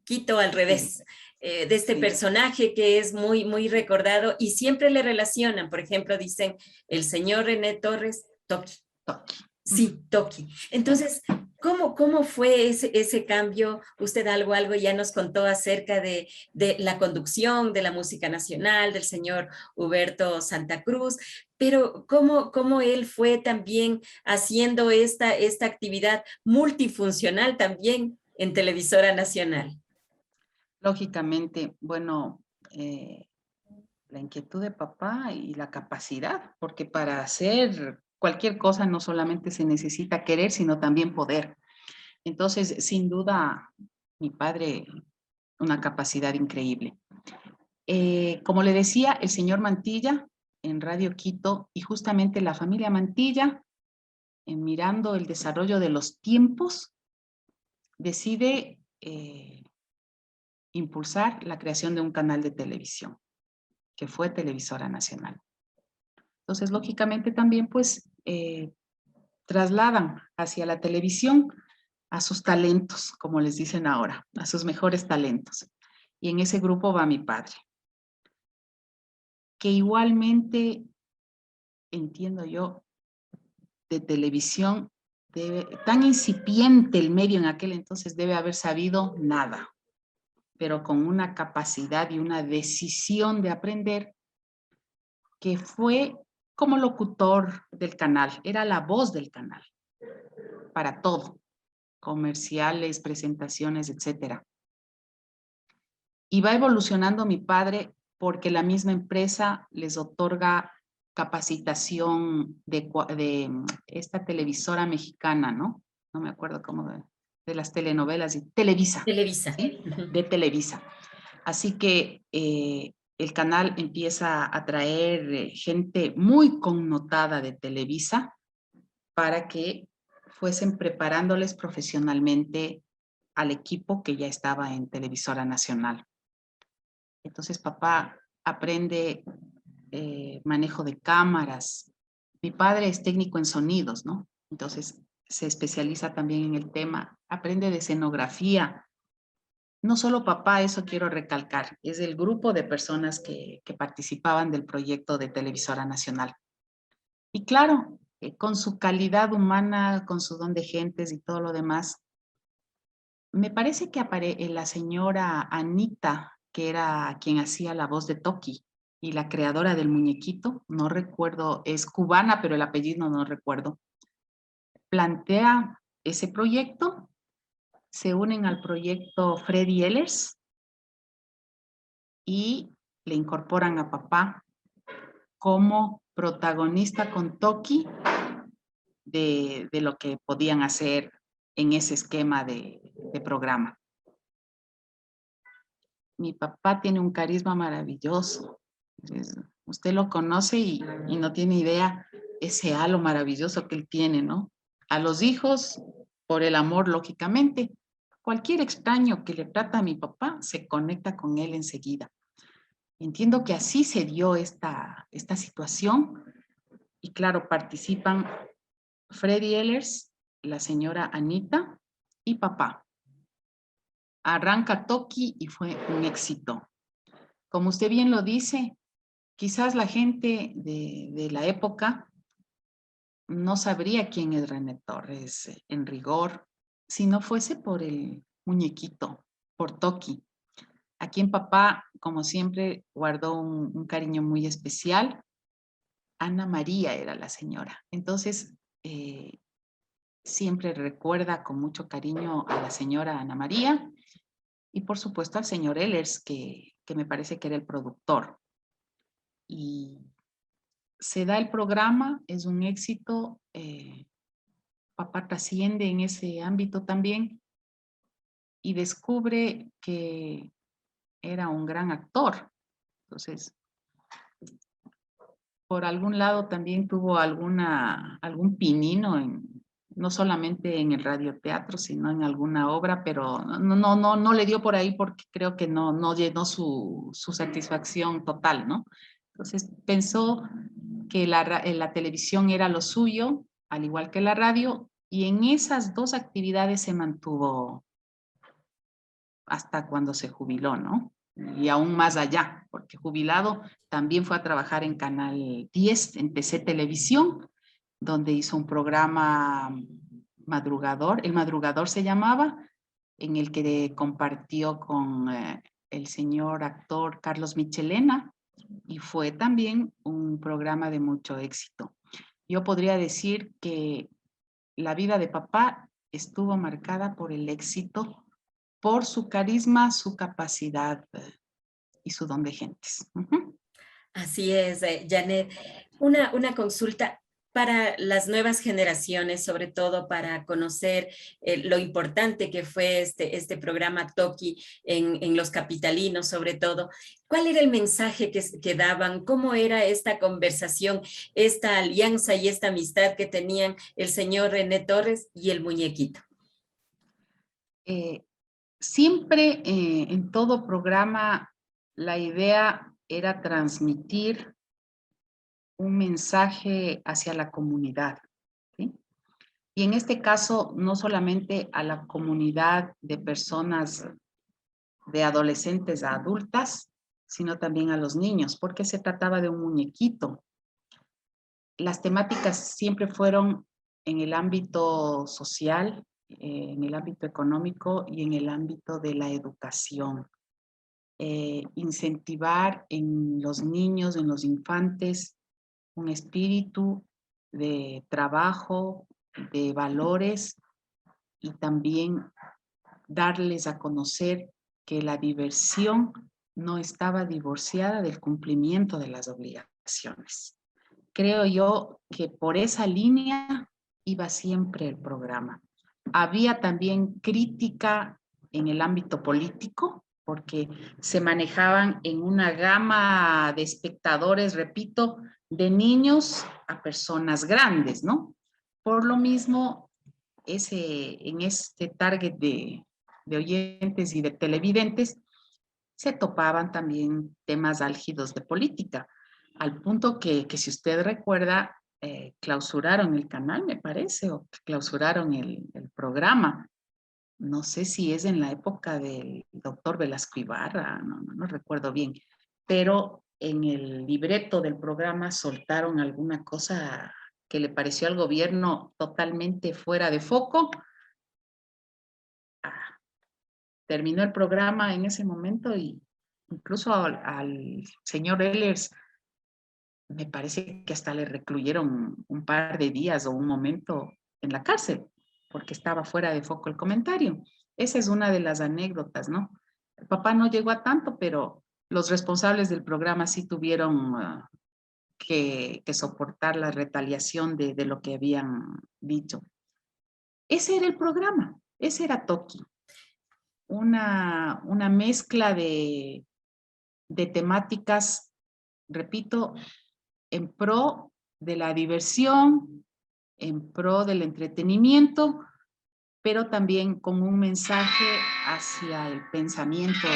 Quito al Sí, revés, de este sí, personaje que es muy, muy recordado y siempre le relacionan, por ejemplo, dicen el señor René Torres, Toki. Toki. Ujú. Sí, Toki. Toki. Entonces, ¿cómo fue ese cambio? Usted algo ya nos contó acerca de la conducción de la música nacional, del señor Huberto Santa Cruz, pero ¿cómo él fue también haciendo esta actividad multifuncional también en Televisora Nacional? Lógicamente, bueno, la inquietud de papá y la capacidad, porque para hacer cualquier cosa no solamente se necesita querer, sino también poder. Entonces, sin duda, mi padre, una capacidad increíble. Como le decía, el señor Mantilla en Radio Quito y justamente la familia Mantilla, mirando el desarrollo de los tiempos, decide impulsar la creación de un canal de televisión, que fue Televisora Nacional. Entonces, lógicamente también, pues, trasladan hacia la televisión a sus talentos, como les dicen ahora, a sus mejores talentos. Y en ese grupo va mi padre, que igualmente, entiendo yo, de televisión, tan incipiente el medio en aquel entonces, debe haber sabido nada, pero con una capacidad y una decisión de aprender que fue como locutor del canal, era la voz del canal para todo, comerciales, presentaciones, etcétera. Y va evolucionando mi padre porque la misma empresa les otorga capacitación de esta televisora mexicana, ¿no? No me acuerdo cómo de las telenovelas, Televisa, Televisa. ¿sí? De Televisa. Así que el canal empieza a traer gente muy connotada de Televisa para que fuesen preparándoles profesionalmente al equipo que ya estaba en Televisora Nacional. Entonces papá aprende manejo de cámaras. Mi padre es técnico en sonidos, ¿no? Entonces se especializa también en el tema, aprende de escenografía. No solo papá, eso quiero recalcar, es el grupo de personas que participaban del proyecto de Televisora Nacional. Y claro, con su calidad humana, con su don de gentes y todo lo demás, me parece que la señora Anita, que era quien hacía la voz de Toki y la creadora del muñequito, no recuerdo, es cubana, pero el apellido no recuerdo, plantea ese proyecto, se unen al proyecto Freddy Ehlers y le incorporan a papá como protagonista con Toki de lo que podían hacer en ese esquema de programa. Mi papá tiene un carisma maravilloso. Usted lo conoce y no tiene idea ese halo maravilloso que él tiene, ¿no? A los hijos, por el amor, lógicamente. Cualquier extraño que le trata a mi papá se conecta con él enseguida. Entiendo que así se dio esta situación y claro, participan Freddy Ehlers, la señora Anita y papá. Arranca Toki y fue un éxito. Como usted bien lo dice, quizás la gente de la época no sabría quién es René Torres en rigor si no fuese por el muñequito, por Toki. A quien papá, como siempre, guardó un cariño muy especial. Ana María era la señora. Entonces, siempre recuerda con mucho cariño a la señora Ana María y por supuesto al señor Ehlers, que me parece que era el productor. Y se da el programa, es un éxito, papá trasciende en ese ámbito también y descubre que era un gran actor. Entonces, por algún lado también tuvo algún pinino, no solamente en el radioteatro, sino en alguna obra, pero no le dio por ahí porque creo que no llenó su satisfacción total, ¿no? Entonces pensó que la televisión era lo suyo, al igual que la radio, y en esas dos actividades se mantuvo hasta cuando se jubiló, ¿no? Y aún más allá, porque jubilado también fue a trabajar en Canal 10, en TC Televisión, donde hizo un programa madrugador, El Madrugador se llamaba, en el que compartió con el señor actor Carlos Michelena, y fue también un programa de mucho éxito. Yo podría decir que la vida de papá estuvo marcada por el éxito, por su carisma, su capacidad y su don de gentes. Así es, Janet. Una consulta para las nuevas generaciones, sobre todo para conocer lo importante que fue este programa Toki en los capitalinos, sobre todo. ¿Cuál era el mensaje que daban? ¿Cómo era esta conversación, esta alianza y esta amistad que tenían el señor René Torres y el muñequito? Siempre en todo programa la idea era transmitir un mensaje hacia la comunidad, ¿sí? Y en este caso, no solamente a la comunidad de personas, de adolescentes a adultas, sino también a los niños, porque se trataba de un muñequito. Las temáticas siempre fueron en el ámbito social, en el ámbito económico y en el ámbito de la educación. Incentivar en los niños, en los infantes, un espíritu de trabajo, de valores, y también darles a conocer que la diversión no estaba divorciada del cumplimiento de las obligaciones. Creo yo que por esa línea iba siempre el programa. Había también crítica en el ámbito político, porque se manejaban en una gama de espectadores, repito, de niños a personas grandes, ¿no? Por lo mismo, en este target de oyentes y de televidentes, se topaban también temas álgidos de política, al punto que si usted recuerda, clausuraron el canal, me parece, o clausuraron el programa. No sé si es en la época del doctor Velasco Ibarra, no recuerdo bien, pero en el libreto del programa soltaron alguna cosa que le pareció al gobierno totalmente fuera de foco. Terminó el programa en ese momento y incluso al señor Ehlers me parece que hasta le recluyeron un par de días o un momento en la cárcel porque estaba fuera de foco el comentario. Esa es una de las anécdotas, ¿no? El papá no llegó a tanto, pero los responsables del programa sí tuvieron que soportar la retaliación de lo que habían dicho. Ese era el programa, ese era Toki. Una mezcla de temáticas, repito, en pro de la diversión, en pro del entretenimiento, pero también con un mensaje hacia el pensamiento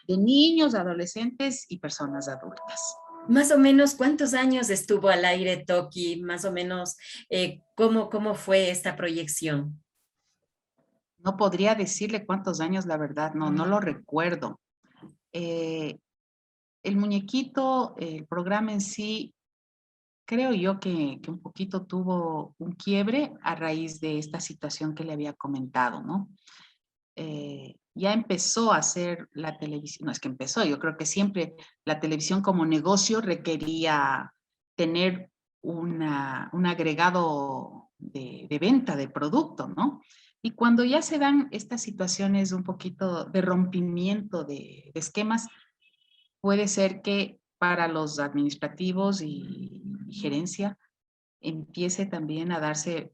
de niños, adolescentes y personas adultas. Más o menos, ¿cuántos años estuvo al aire Toki? Más o menos, ¿cómo fue esta proyección? No podría decirle cuántos años, la verdad, no lo recuerdo. El muñequito, el programa en sí, creo yo que un poquito tuvo un quiebre a raíz de esta situación que le había comentado, ¿no? Ya empezó a hacer la televisión, no es que empezó, yo creo que siempre la televisión como negocio requería tener un agregado de venta de producto, ¿no? Y cuando ya se dan estas situaciones un poquito de rompimiento de esquemas, puede ser que para los administrativos y gerencia empiece también a darse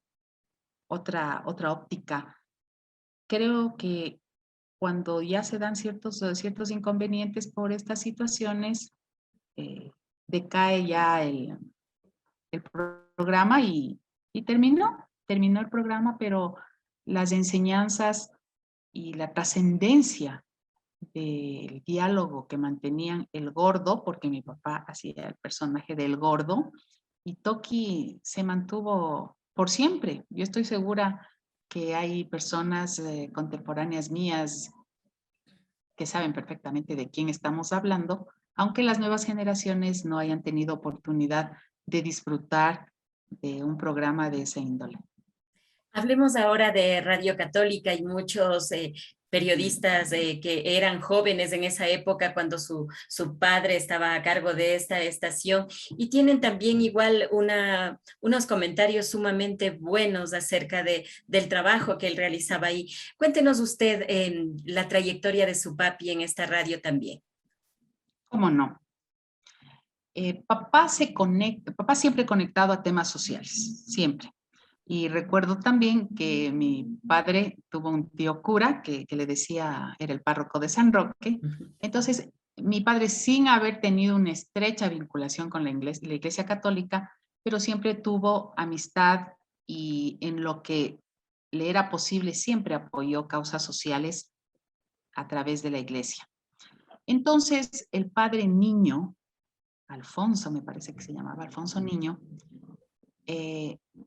otra óptica. Creo que cuando ya se dan ciertos inconvenientes por estas situaciones, decae ya el programa y terminó el programa, pero las enseñanzas y la trascendencia del diálogo que mantenían el gordo, porque mi papá hacía el personaje del gordo, y Toki se mantuvo por siempre. Yo estoy segura que hay personas contemporáneas mías que saben perfectamente de quién estamos hablando, aunque las nuevas generaciones no hayan tenido oportunidad de disfrutar de un programa de esa índole. Hablemos ahora de Radio Católica y muchos periodistas que eran jóvenes en esa época cuando su padre estaba a cargo de esta estación y tienen también igual unos comentarios sumamente buenos acerca del trabajo que él realizaba ahí. Cuéntenos usted la trayectoria de su papi en esta radio también. ¿Cómo no? Papá siempre conectado a temas sociales, siempre. Y recuerdo también que mi padre tuvo un tío cura que le decía, era el párroco de San Roque. Entonces, mi padre, sin haber tenido una estrecha vinculación con la iglesia católica, pero siempre tuvo amistad y en lo que le era posible siempre apoyó causas sociales a través de la iglesia. Entonces, el padre Niño, Alfonso me parece que se llamaba, Alfonso Niño,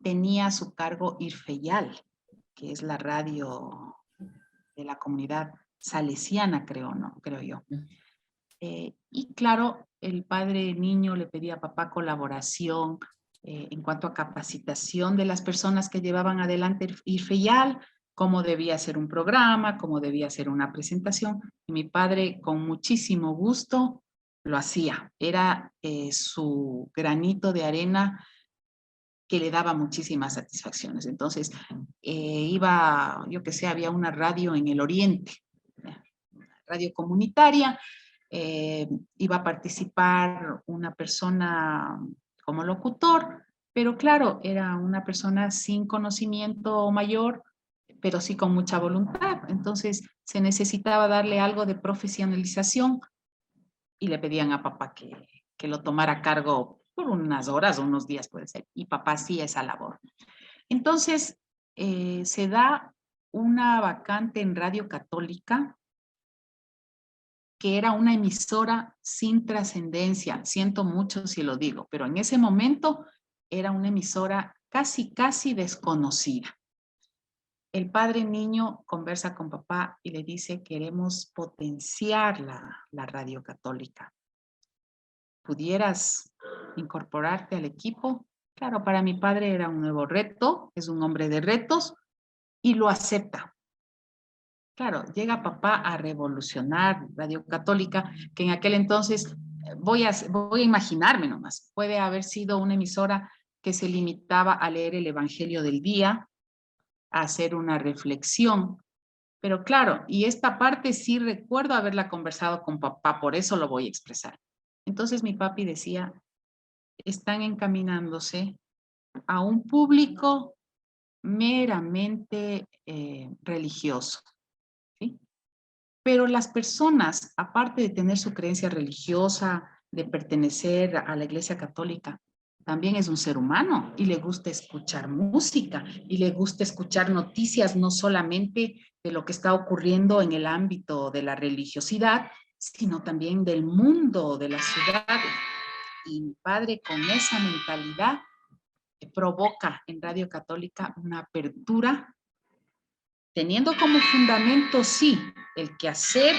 tenía a su cargo Irfeyal, que es la radio de la comunidad salesiana, creo yo. Y claro, el padre Niño le pedía a papá colaboración en cuanto a capacitación de las personas que llevaban adelante Irfeyal, cómo debía ser un programa, cómo debía ser una presentación. Y mi padre, con muchísimo gusto, lo hacía. Era su granito de arena que le daba muchísimas satisfacciones. Entonces, yo que sé, había una radio en el oriente, radio comunitaria, iba a participar una persona como locutor, pero claro, era una persona sin conocimiento mayor, pero sí con mucha voluntad. Entonces, se necesitaba darle algo de profesionalización y le pedían a papá que lo tomara a cargo por unas horas o unos días puede ser, y papá hacía esa labor. Entonces, se da una vacante en Radio Católica que era una emisora sin trascendencia, siento mucho si lo digo, pero en ese momento era una emisora casi desconocida. El padre Niño conversa con papá y le dice, queremos potenciar la Radio Católica. ¿Pudieras incorporarte al equipo? Claro, para mi padre era un nuevo reto, es un hombre de retos y lo acepta. Claro, llega papá a revolucionar Radio Católica, que en aquel entonces, voy a imaginarme nomás, puede haber sido una emisora que se limitaba a leer el Evangelio del día, a hacer una reflexión. Pero claro, y esta parte sí recuerdo haberla conversado con papá, por eso lo voy a expresar. Entonces mi papi decía, están encaminándose a un público meramente religioso, ¿sí? Pero las personas, aparte de tener su creencia religiosa, de pertenecer a la Iglesia Católica, también es un ser humano y le gusta escuchar música y le gusta escuchar noticias no solamente de lo que está ocurriendo en el ámbito de la religiosidad, sino también del mundo, de la ciudad. Y mi padre, con esa mentalidad, provoca en Radio Católica una apertura, teniendo como fundamento, sí, el quehacer,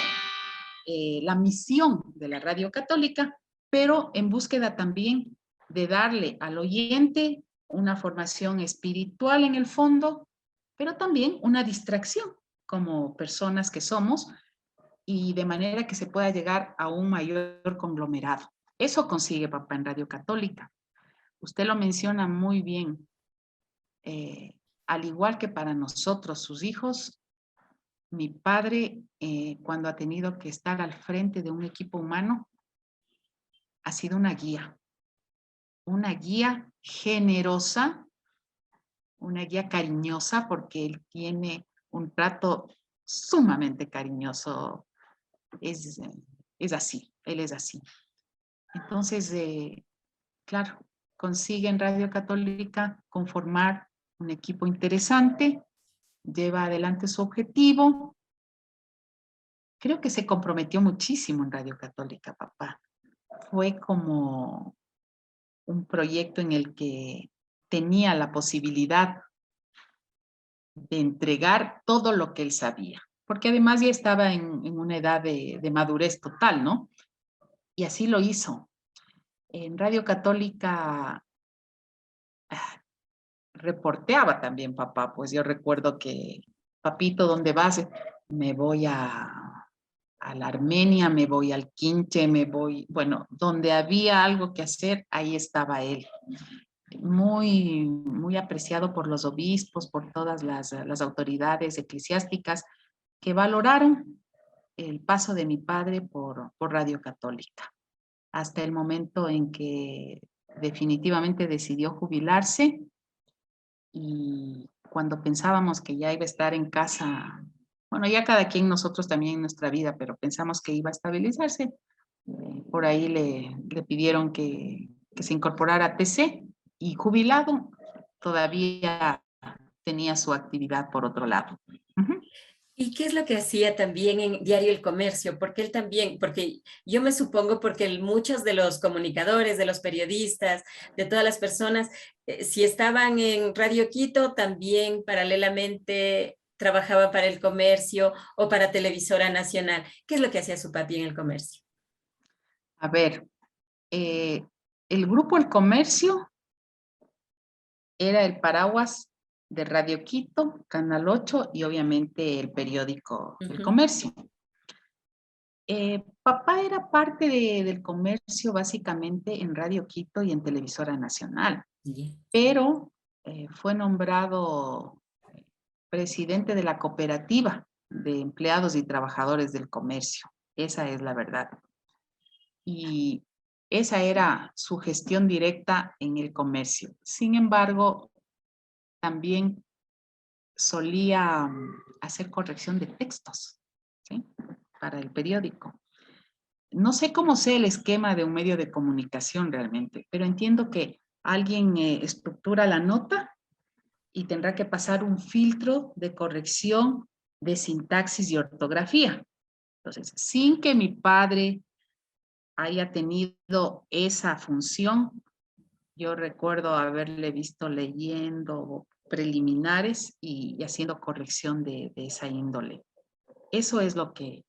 la misión de la Radio Católica, pero en búsqueda también de darle al oyente una formación espiritual en el fondo, pero también una distracción como personas que somos y de manera que se pueda llegar a un mayor conglomerado. Eso consigue papá en Radio Católica. Usted lo menciona muy bien. Al igual que para nosotros, sus hijos, mi padre, cuando ha tenido que estar al frente de un equipo humano, ha sido una guía generosa, una guía cariñosa, porque él tiene un trato sumamente cariñoso. Es así, él es así. Entonces, claro, consigue en Radio Católica conformar un equipo interesante, lleva adelante su objetivo. Creo que se comprometió muchísimo en Radio Católica, papá. Fue como un proyecto en el que tenía la posibilidad de entregar todo lo que él sabía, porque además ya estaba en una edad de madurez total, ¿no? Y así lo hizo. En Radio Católica reporteaba también papá, pues yo recuerdo que, papito, ¿dónde vas? Me voy a la Armenia, me voy al Quinche, me voy, bueno, donde había algo que hacer, ahí estaba él. Muy, muy apreciado por los obispos, por todas las autoridades eclesiásticas que valoraron el paso de mi padre por Radio Católica, hasta el momento en que definitivamente decidió jubilarse. Y cuando pensábamos que ya iba a estar en casa, bueno, ya cada quien nosotros también en nuestra vida, pero pensamos que iba a estabilizarse, por ahí le pidieron que se incorporara a TC y jubilado todavía tenía su actividad por otro lado. Uh-huh. ¿Y qué es lo que hacía también en Diario El Comercio? Porque él también, porque yo me supongo porque muchos de los comunicadores, de los periodistas, de todas las personas, si estaban en Radio Quito, también paralelamente trabajaba para El Comercio o para Televisora Nacional. ¿Qué es lo que hacía su papi en El Comercio? A ver, el grupo El Comercio era el paraguas de Radio Quito, Canal 8 y obviamente el periódico El Comercio. Papá era parte del comercio básicamente en Radio Quito y en Televisora Nacional, pero fue nombrado presidente de la cooperativa de empleados y trabajadores del comercio. Esa es la verdad. Y esa era su gestión directa en el comercio. Sin embargo, también solía hacer corrección de textos, ¿sí? Para el periódico. No sé cómo sea el esquema de un medio de comunicación realmente, pero entiendo que alguien estructura la nota y tendrá que pasar un filtro de corrección de sintaxis y ortografía. Entonces, sin que mi padre haya tenido esa función, yo recuerdo haberle visto leyendo preliminares y haciendo corrección de esa índole. Eso es lo que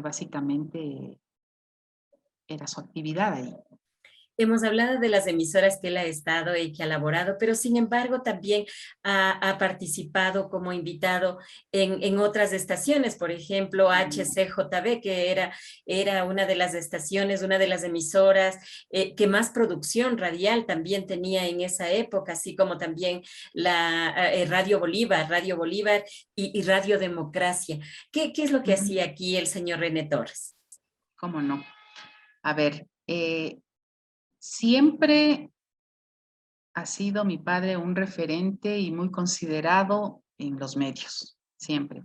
básicamente era su actividad ahí. Hemos hablado de las emisoras que él ha estado y que ha elaborado, pero sin embargo también ha participado como invitado en otras estaciones, por ejemplo, HCJB, que era una de las estaciones, una de las emisoras que más producción radial también tenía en esa época, así como también la Radio Bolívar y Radio Democracia. ¿Qué es lo que hacía aquí el señor René Torres? ¿Cómo no? A ver, siempre ha sido mi padre un referente y muy considerado en los medios, siempre.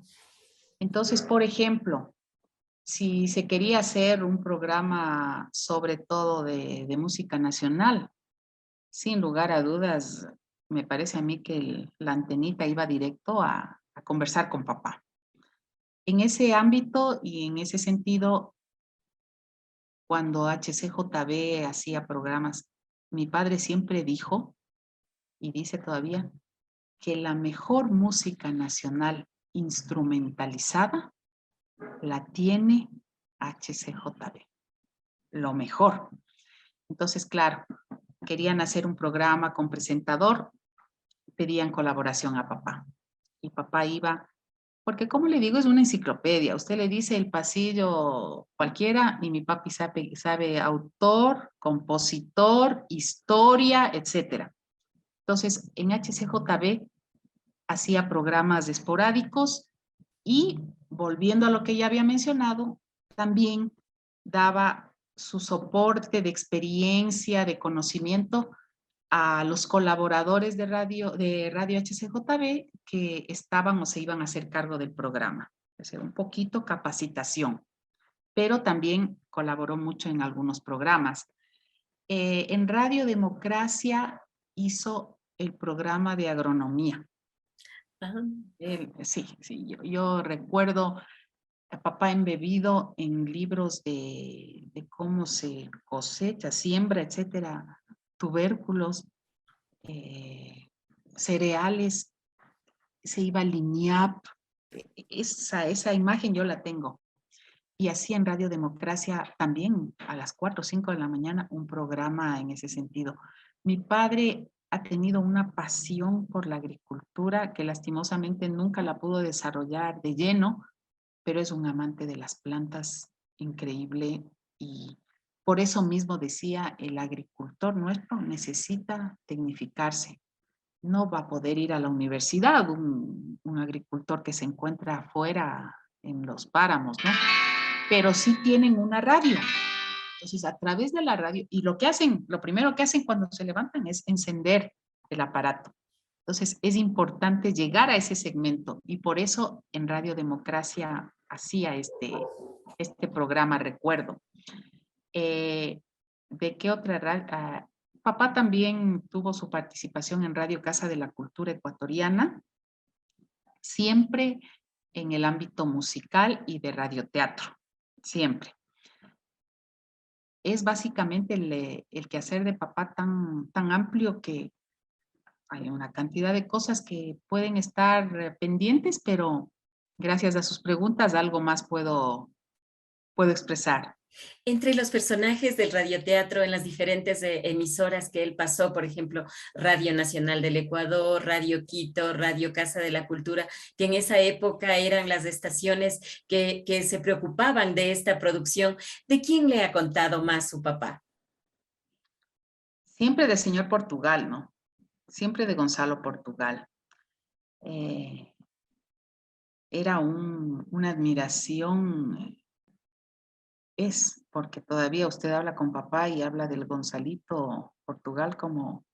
Entonces, por ejemplo, si se quería hacer un programa sobre todo de música nacional, sin lugar a dudas, me parece a mí que la antenita iba directo a conversar con papá. En ese ámbito y en ese sentido, cuando HCJB hacía programas, mi padre siempre dijo, y dice todavía, que la mejor música nacional instrumentalizada la tiene HCJB. Lo mejor. Entonces, claro, querían hacer un programa con presentador, pedían colaboración a papá. Y papá iba, porque como le digo, es una enciclopedia. Usted le dice el pasillo cualquiera y mi papi sabe autor, compositor, historia, etcétera. Entonces, en HCJB hacía programas esporádicos y, volviendo a lo que ya había mencionado, también daba su soporte de experiencia, de conocimiento a los colaboradores de Radio HCJB que estaban o se iban a hacer cargo del programa. O sea, un poquito capacitación, pero también colaboró mucho en algunos programas. En Radio Democracia hizo el programa de agronomía. Ajá. Sí, yo recuerdo a papá embebido en libros de cómo se cosecha, siembra, etcétera, tubérculos, cereales, se iba al INIAP, esa imagen yo la tengo. Y así en Radio Democracia también a las 4 o 5 de la mañana un programa en ese sentido. Mi padre ha tenido una pasión por la agricultura que lastimosamente nunca la pudo desarrollar de lleno, pero es un amante de las plantas increíble y por eso mismo decía, el agricultor nuestro necesita tecnificarse. No va a poder ir a la universidad un agricultor que se encuentra afuera en los páramos, ¿no? Pero sí tienen una radio. Entonces, a través de la radio, y lo que hacen, lo primero que hacen cuando se levantan es encender el aparato. Entonces, es importante llegar a ese segmento y por eso en Radio Democracia hacía este programa, recuerdo. ¿De qué otra radio? Papá también tuvo su participación en Radio Casa de la Cultura Ecuatoriana, siempre en el ámbito musical y de radioteatro, siempre. Es básicamente el quehacer de papá tan amplio que hay una cantidad de cosas que pueden estar pendientes, pero gracias a sus preguntas algo más puedo expresar. Entre los personajes del radioteatro en las diferentes emisoras que él pasó, por ejemplo, Radio Nacional del Ecuador, Radio Quito, Radio Casa de la Cultura, que en esa época eran las estaciones que se preocupaban de esta producción, ¿de quién le ha contado más su papá? Siempre del señor Portugal, ¿no? Siempre de Gonzalo Portugal. Era una admiración, porque todavía usted habla con papá y habla del Gonzalito Portugal como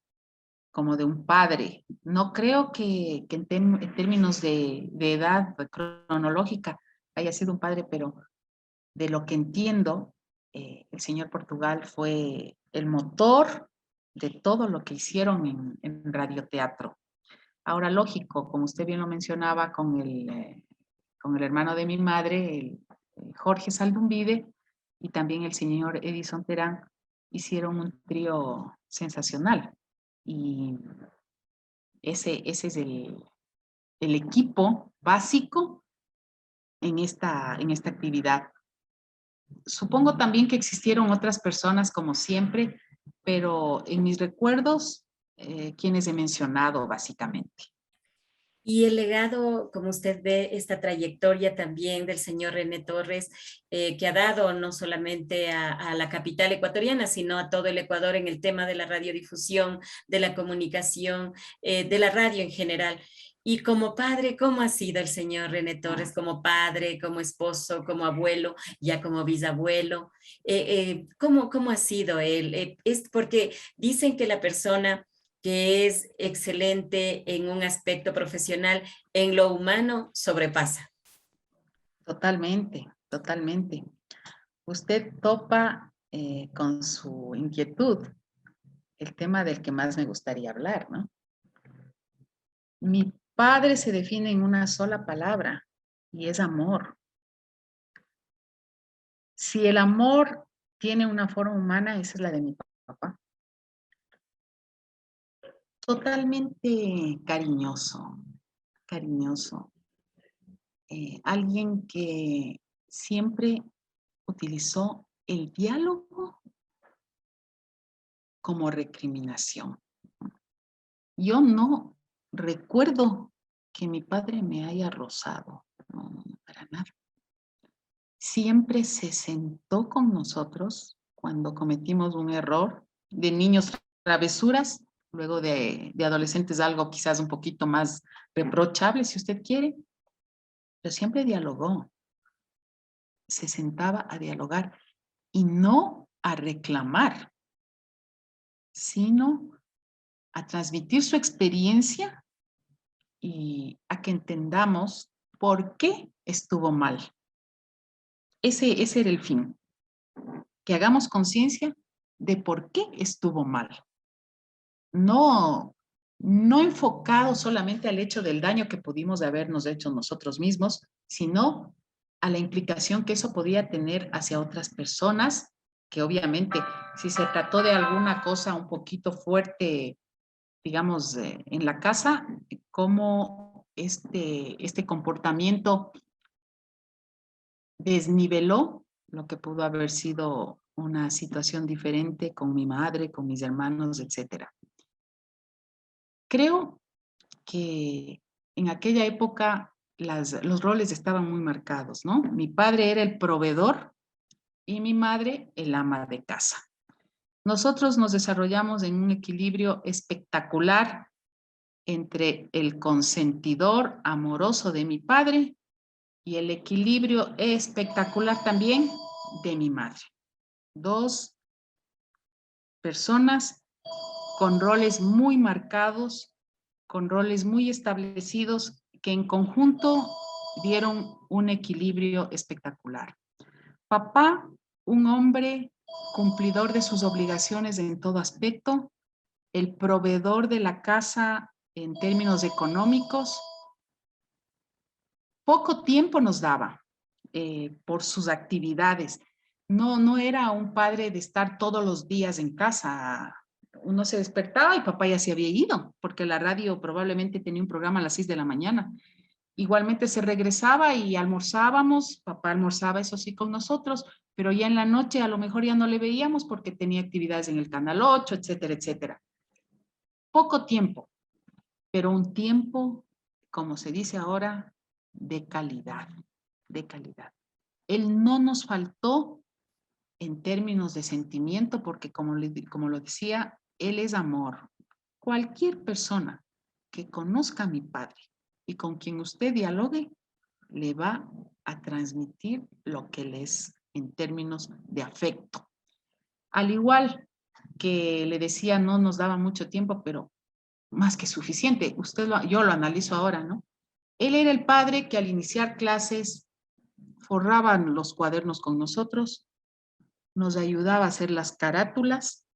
de un padre. No creo que en términos de edad cronológica haya sido un padre, pero de lo que entiendo, el señor Portugal fue el motor de todo lo que hicieron en radioteatro. Ahora, lógico, como usted bien lo mencionaba, con el hermano de mi madre, Jorge Saldumbide, y también el señor Edison Terán, hicieron un trío sensacional. Y ese es el equipo básico en esta actividad. Supongo también que existieron otras personas como siempre, pero en mis recuerdos, quienes he mencionado básicamente. Y el legado, como usted ve, esta trayectoria también del señor René Torres, que ha dado no solamente a la capital ecuatoriana, sino a todo el Ecuador en el tema de la radiodifusión, de la comunicación, de la radio en general. Y como padre, ¿cómo ha sido el señor René Torres como padre, como esposo, como abuelo, ya como bisabuelo? ¿Cómo ha sido él? Es porque dicen que la persona que es excelente en un aspecto profesional, en lo humano sobrepasa. Totalmente, totalmente. Usted topa con su inquietud el tema del que más me gustaría hablar, ¿no? Mi padre se define en una sola palabra y es amor. Si el amor tiene una forma humana, esa es la de mi papá. Totalmente cariñoso, cariñoso. Alguien que siempre utilizó el diálogo como recriminación. Yo no recuerdo que mi padre me haya rozado, no, para nada. Siempre se sentó con nosotros cuando cometimos un error, de niños travesuras, luego de adolescentes algo quizás un poquito más reprochable, si usted quiere, pero siempre dialogó. Se sentaba a dialogar y no a reclamar, sino a transmitir su experiencia y a que entendamos por qué estuvo mal. Ese era el fin, que hagamos conciencia de por qué estuvo mal. No enfocado solamente al hecho del daño que pudimos habernos hecho nosotros mismos, sino a la implicación que eso podía tener hacia otras personas, que obviamente si se trató de alguna cosa un poquito fuerte, digamos, en la casa, cómo este comportamiento desniveló lo que pudo haber sido una situación diferente con mi madre, con mis hermanos, etcétera. Creo que en aquella época los roles estaban muy marcados, ¿no? Mi padre era el proveedor y mi madre el ama de casa. Nosotros nos desarrollamos en un equilibrio espectacular entre el consentidor amoroso de mi padre y el equilibrio espectacular también de mi madre. Dos personas con roles muy marcados, con roles muy establecidos, que en conjunto dieron un equilibrio espectacular. Papá, un hombre cumplidor de sus obligaciones en todo aspecto, el proveedor de la casa en términos económicos. Poco tiempo nos daba por sus actividades. No era un padre de estar todos los días en casa. Uno se despertaba y papá ya se había ido, porque la radio probablemente tenía un programa a las 6 de la mañana. Igualmente se regresaba y almorzábamos, papá almorzaba eso sí con nosotros, pero ya en la noche a lo mejor ya no le veíamos porque tenía actividades en el Canal 8, etcétera, etcétera. Poco tiempo, pero un tiempo, como se dice ahora, de calidad, de calidad. Él no nos faltó en términos de sentimiento, porque como lo decía, él es amor. Cualquier persona que conozca a mi padre y con quien usted dialogue, le va a transmitir lo que él es en términos de afecto. Al igual que le decía, no nos daba mucho tiempo, pero más que suficiente. Yo lo analizo ahora, ¿no? Él era el padre que al iniciar clases forraban los cuadernos con nosotros, nos ayudaba a hacer las carátulas,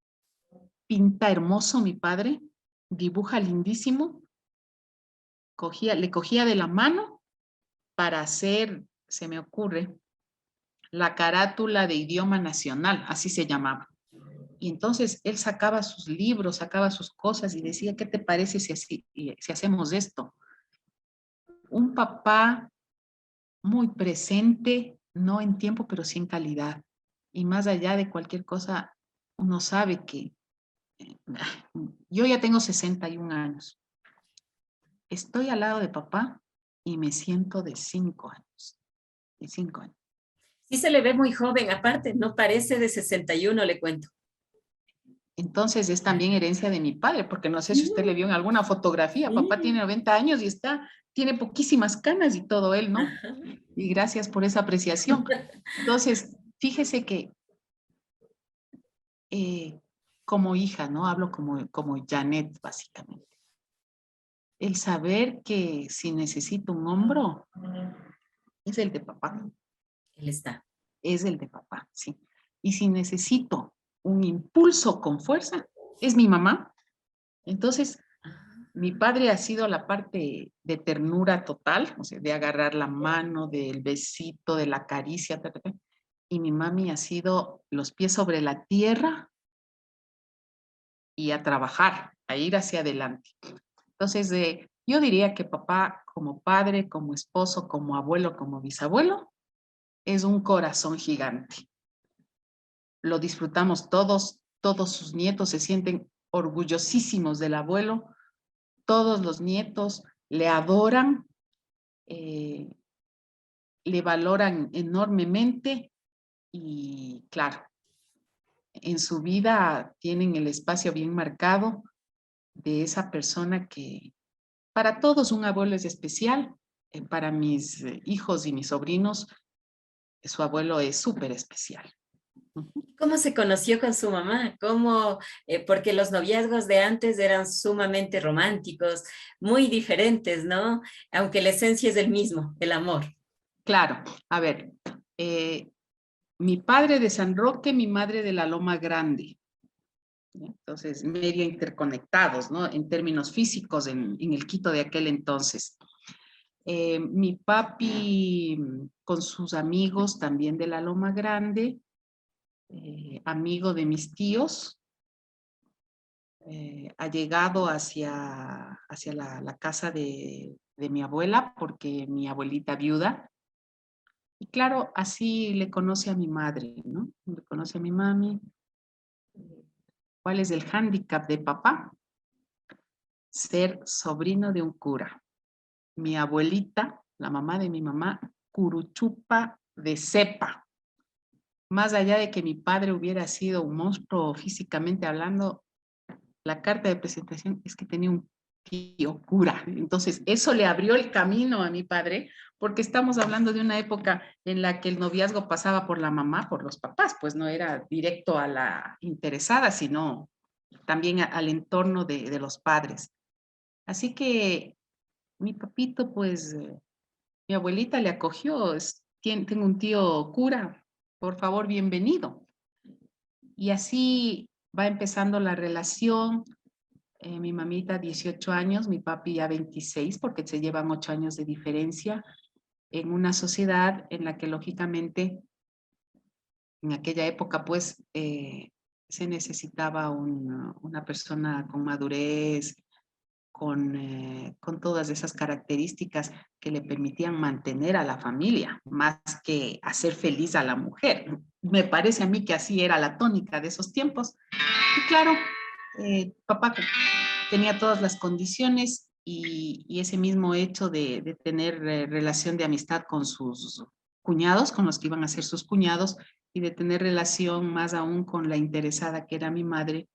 pinta hermoso mi padre, dibuja lindísimo, le cogía de la mano para hacer, se me ocurre, la carátula de idioma nacional, así se llamaba. Y entonces él sacaba sus libros, sacaba sus cosas y decía, ¿qué te parece si hacemos esto? Un papá muy presente, no en tiempo, pero sí en calidad. Y más allá de cualquier cosa, uno sabe que yo ya tengo 61 años. Estoy al lado de papá y me siento de 5 años. De 5 años. Sí se le ve muy joven, aparte, no parece de 61, le cuento. Entonces es también herencia de mi padre, porque no sé si usted le vio en alguna fotografía. Papá tiene 90 años y tiene poquísimas canas y todo él, ¿no? Ajá. Y gracias por esa apreciación. Entonces, fíjese que como hija, ¿no? Hablo como Janet, básicamente. El saber que si necesito un hombro, es el de papá. Él está. Es el de papá, sí. Y si necesito un impulso con fuerza, es mi mamá. Entonces, mi padre ha sido la parte de ternura total, o sea, de agarrar la mano, del besito, de la caricia, y mi mami ha sido los pies sobre la tierra y a trabajar, a ir hacia adelante. Entonces, yo diría que papá como padre, como esposo, como abuelo, como bisabuelo, es un corazón gigante. Lo disfrutamos todos sus nietos se sienten orgullosísimos del abuelo, todos los nietos le adoran, le valoran enormemente y claro, en su vida tienen el espacio bien marcado de esa persona que para todos un abuelo es especial. Para mis hijos y mis sobrinos, su abuelo es súper especial. ¿Cómo se conoció con su mamá? ¿Cómo? Porque los noviazgos de antes eran sumamente románticos, muy diferentes, ¿no? Aunque la esencia es el mismo, el amor. Claro, a ver, mi padre de San Roque, mi madre de la Loma Grande. ¿ya? Entonces, medio interconectados, ¿no? En términos físicos, en el Quito de aquel entonces. Mi papi con sus amigos también de la Loma Grande, amigo de mis tíos, ha llegado hacia la casa de mi abuela, porque mi abuelita viuda. Y claro, así le conoce a mi madre, ¿no? Le conoce a mi mami. ¿Cuál es el hándicap de papá? Ser sobrino de un cura. Mi abuelita, la mamá de mi mamá, curuchupa de cepa. Más allá de que mi padre hubiera sido un monstruo físicamente hablando, la carta de presentación es que tenía un tío cura. Entonces, eso le abrió el camino a mi padre, porque estamos hablando de una época en la que el noviazgo pasaba por la mamá, por los papás, pues no era directo a la interesada, sino también al entorno de los padres. Así que mi papito, pues, mi abuelita le acogió, tengo un tío cura, por favor, bienvenido. Y así va empezando la relación. Mi mamita 18 años, mi papi ya 26, porque se llevan 8 años de diferencia, en una sociedad en la que lógicamente en aquella época pues se necesitaba una persona con madurez, con todas esas características que le permitían mantener a la familia, más que hacer feliz a la mujer. Me parece a mí que así era la tónica de esos tiempos. Y claro, papá tenía todas las condiciones y ese mismo hecho de tener relación de amistad con sus cuñados, con los que iban a ser sus cuñados, y de tener relación más aún con la interesada que era mi madre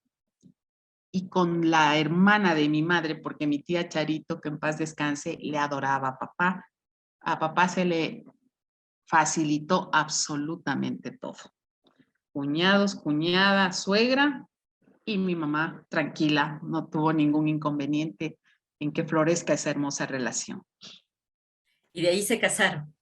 y con la hermana de mi madre, porque mi tía Charito, que en paz descanse, le adoraba a papá. A papá se le facilitó absolutamente todo. Cuñados, cuñada, suegra, y mi mamá tranquila, no tuvo ningún inconveniente en que florezca esa hermosa relación. Y de ahí se casaron.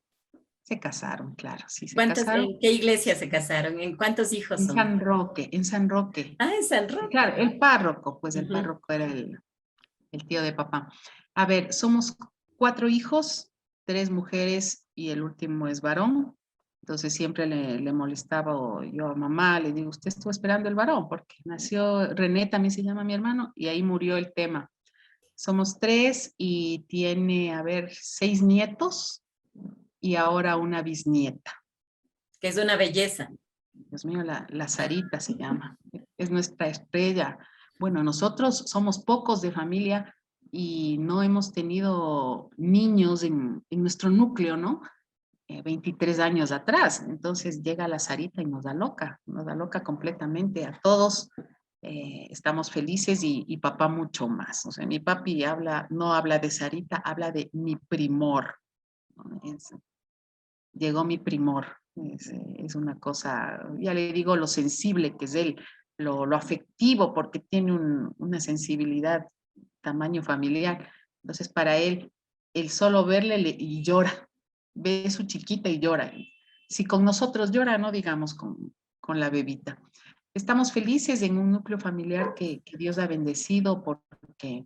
Se casaron, claro, sí, se ¿Cuántos, casaron en qué iglesia se casaron? ¿En cuántos hijos en son? San Roque, en San Roque. Ah, en San Y Roque. claro, el párroco, pues el Ujú. párroco era el tío de papá. A ver, somos 4 hijos, 3 mujeres y el último es varón. Entonces siempre le molestaba yo a mamá, le digo, usted estuvo esperando el varón, porque nació René, también se llama mi hermano, y ahí murió el tema. Somos 3 y tiene, a ver, 6 nietos y ahora una bisnieta. Que es una belleza. Dios mío, la Sarita se llama. Es nuestra estrella. Bueno, nosotros somos pocos de familia y no hemos tenido niños en nuestro núcleo, ¿no? 23 años atrás. Entonces llega la Sarita y nos da loca completamente a todos. Estamos felices y papá mucho más. O sea, mi papi no habla de Sarita, habla de mi primor, ¿no? Llegó mi primor. Es una cosa, ya le digo, lo sensible que es él, lo afectivo, porque tiene una sensibilidad tamaño familiar. Entonces, para él, el solo verle y llora, ve a su chiquita y llora. Si con nosotros llora, no digamos con la bebita. Estamos felices en un núcleo familiar que Dios ha bendecido, porque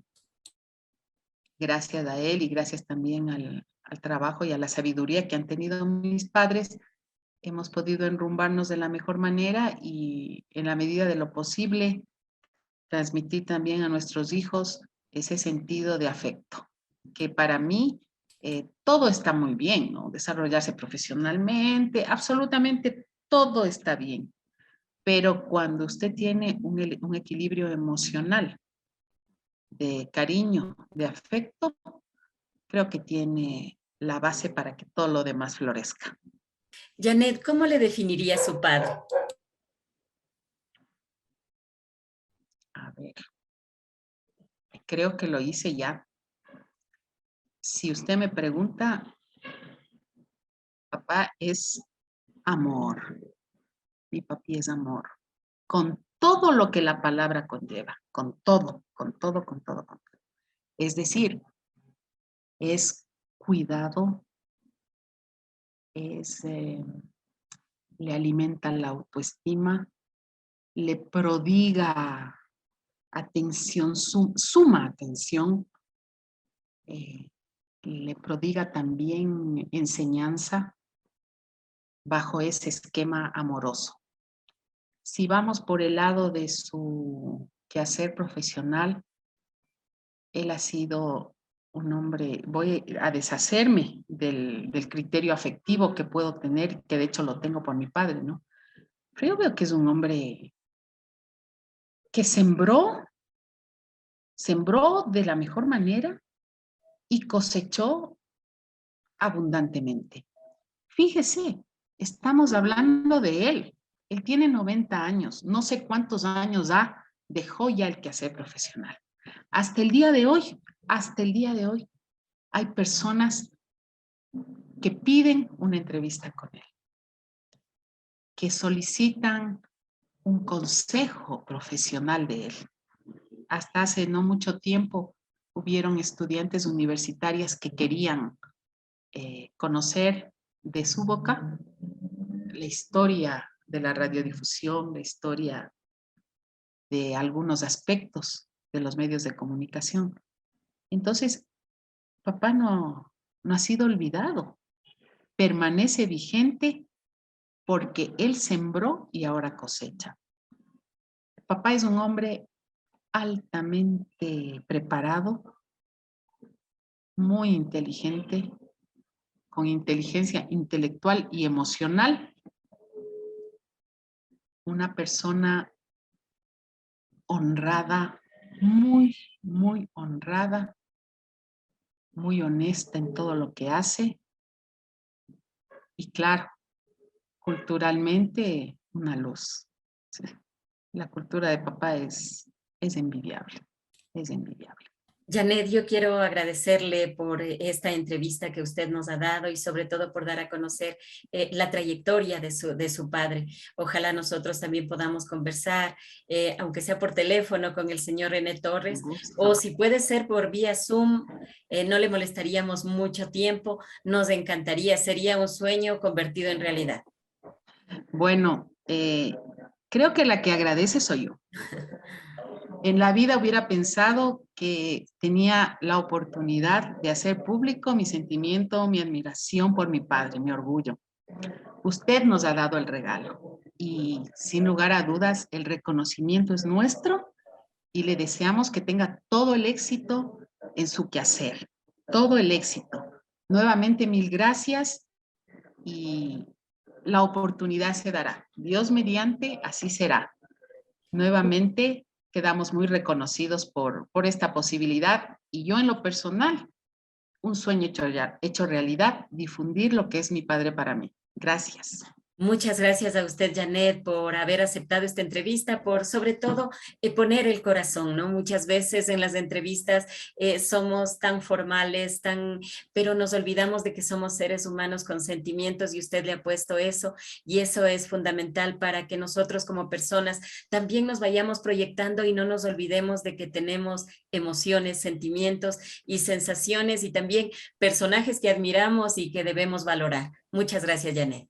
gracias a él y gracias también al trabajo y a la sabiduría que han tenido mis padres, hemos podido enrumbarnos de la mejor manera y en la medida de lo posible transmitir también a nuestros hijos ese sentido de afecto, que para mí todo está muy bien, ¿no? Desarrollarse profesionalmente, absolutamente todo está bien, pero cuando usted tiene un equilibrio emocional, de cariño, de afecto, creo que tiene la base para que todo lo demás florezca. Janet, ¿cómo le definiría a su padre? A ver, creo que lo hice ya. Si usted me pregunta, papá es amor. Mi papi es amor. Con todo lo que la palabra conlleva. Con todo, con todo, con todo, con todo. Es decir, es cuidado, le alimenta la autoestima, le prodiga atención, suma atención, le prodiga también enseñanza bajo ese esquema amoroso. Si vamos por el lado de su quehacer profesional, él ha sido un hombre, voy a deshacerme del criterio afectivo que puedo tener, que de hecho lo tengo por mi padre, ¿no? Pero yo veo que es un hombre que sembró de la mejor manera y cosechó abundantemente. Fíjese, estamos hablando de él. Él tiene 90 años, no sé cuántos años dejó ya el quehacer profesional. Hasta el día de hoy, hay personas que piden una entrevista con él, que solicitan un consejo profesional de él. Hasta hace no mucho tiempo hubieron estudiantes universitarias que querían conocer de su boca la historia de la radiodifusión, la historia de algunos aspectos de los medios de comunicación. Entonces, papá no ha sido olvidado, permanece vigente porque él sembró y ahora cosecha. Papá es un hombre altamente preparado, muy inteligente, con inteligencia intelectual y emocional, una persona honrada, muy, muy honrada, muy honesta en todo lo que hace y claro, culturalmente una luz. Sí. La cultura de papá es envidiable, es envidiable. Janet, yo quiero agradecerle por esta entrevista que usted nos ha dado y sobre todo por dar a conocer la trayectoria de su padre. Ojalá nosotros también podamos conversar, aunque sea por teléfono, con el señor René Torres, o si puede ser por vía Zoom, no le molestaríamos mucho tiempo, nos encantaría, sería un sueño convertido en realidad. Bueno, creo que la que agradece soy yo. En la vida hubiera pensado que tenía la oportunidad de hacer público mi sentimiento, mi admiración por mi padre, mi orgullo. Usted nos ha dado el regalo y sin lugar a dudas el reconocimiento es nuestro y le deseamos que tenga todo el éxito en su quehacer, todo el éxito. Nuevamente mil gracias y la oportunidad se dará. Dios mediante, así será. Nuevamente quedamos muy reconocidos por esta posibilidad y yo en lo personal, un sueño hecho realidad, difundir lo que es mi padre para mí. Gracias. Muchas gracias a usted, Janet, por haber aceptado esta entrevista, por sobre todo poner el corazón, ¿no? Muchas veces en las entrevistas somos tan formales, pero nos olvidamos de que somos seres humanos con sentimientos y usted le ha puesto eso y eso es fundamental para que nosotros como personas también nos vayamos proyectando y no nos olvidemos de que tenemos emociones, sentimientos y sensaciones y también personajes que admiramos y que debemos valorar. Muchas gracias, Janet.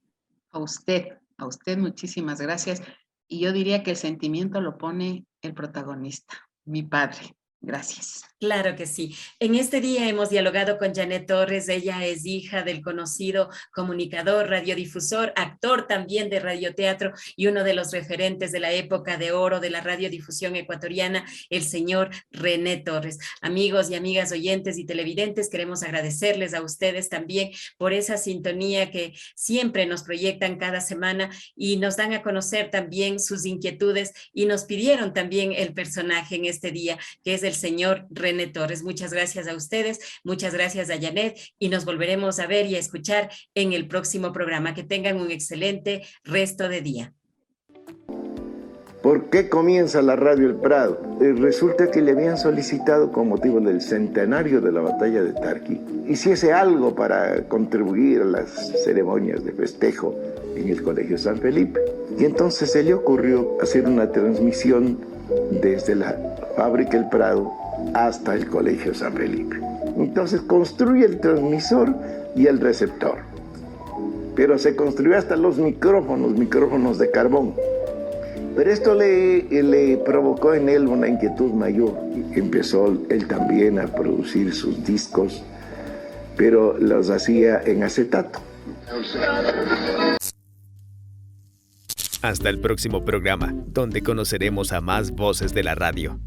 A usted muchísimas gracias. Y yo diría que el sentimiento lo pone el protagonista, mi padre. Gracias. Claro que sí. En este día hemos dialogado con Janet Torres. Ella es hija del conocido comunicador, radiodifusor, actor también de radioteatro y uno de los referentes de la época de oro de la radiodifusión ecuatoriana, el señor René Torres. Amigos y amigas oyentes y televidentes, queremos agradecerles a ustedes también por esa sintonía que siempre nos proyectan cada semana y nos dan a conocer también sus inquietudes y nos pidieron también el personaje en este día, que es el señor René Torres. Muchas gracias a ustedes, muchas gracias a Janet y nos volveremos a ver y a escuchar en el próximo programa. Que tengan un excelente resto de día. ¿Por qué comienza la radio El Prado? Resulta que le habían solicitado con motivo del centenario de la batalla de Tarqui hiciese algo para contribuir a las ceremonias de festejo en el Colegio San Felipe. Y entonces se le ocurrió hacer una transmisión desde la fábrica El Prado hasta el Colegio San Felipe. Entonces construye el transmisor y el receptor. Pero se construyó hasta los micrófonos de carbón. Pero esto le provocó en él una inquietud mayor. Empezó él también a producir sus discos, pero los hacía en acetato. Hasta el próximo programa, donde conoceremos a más voces de la radio.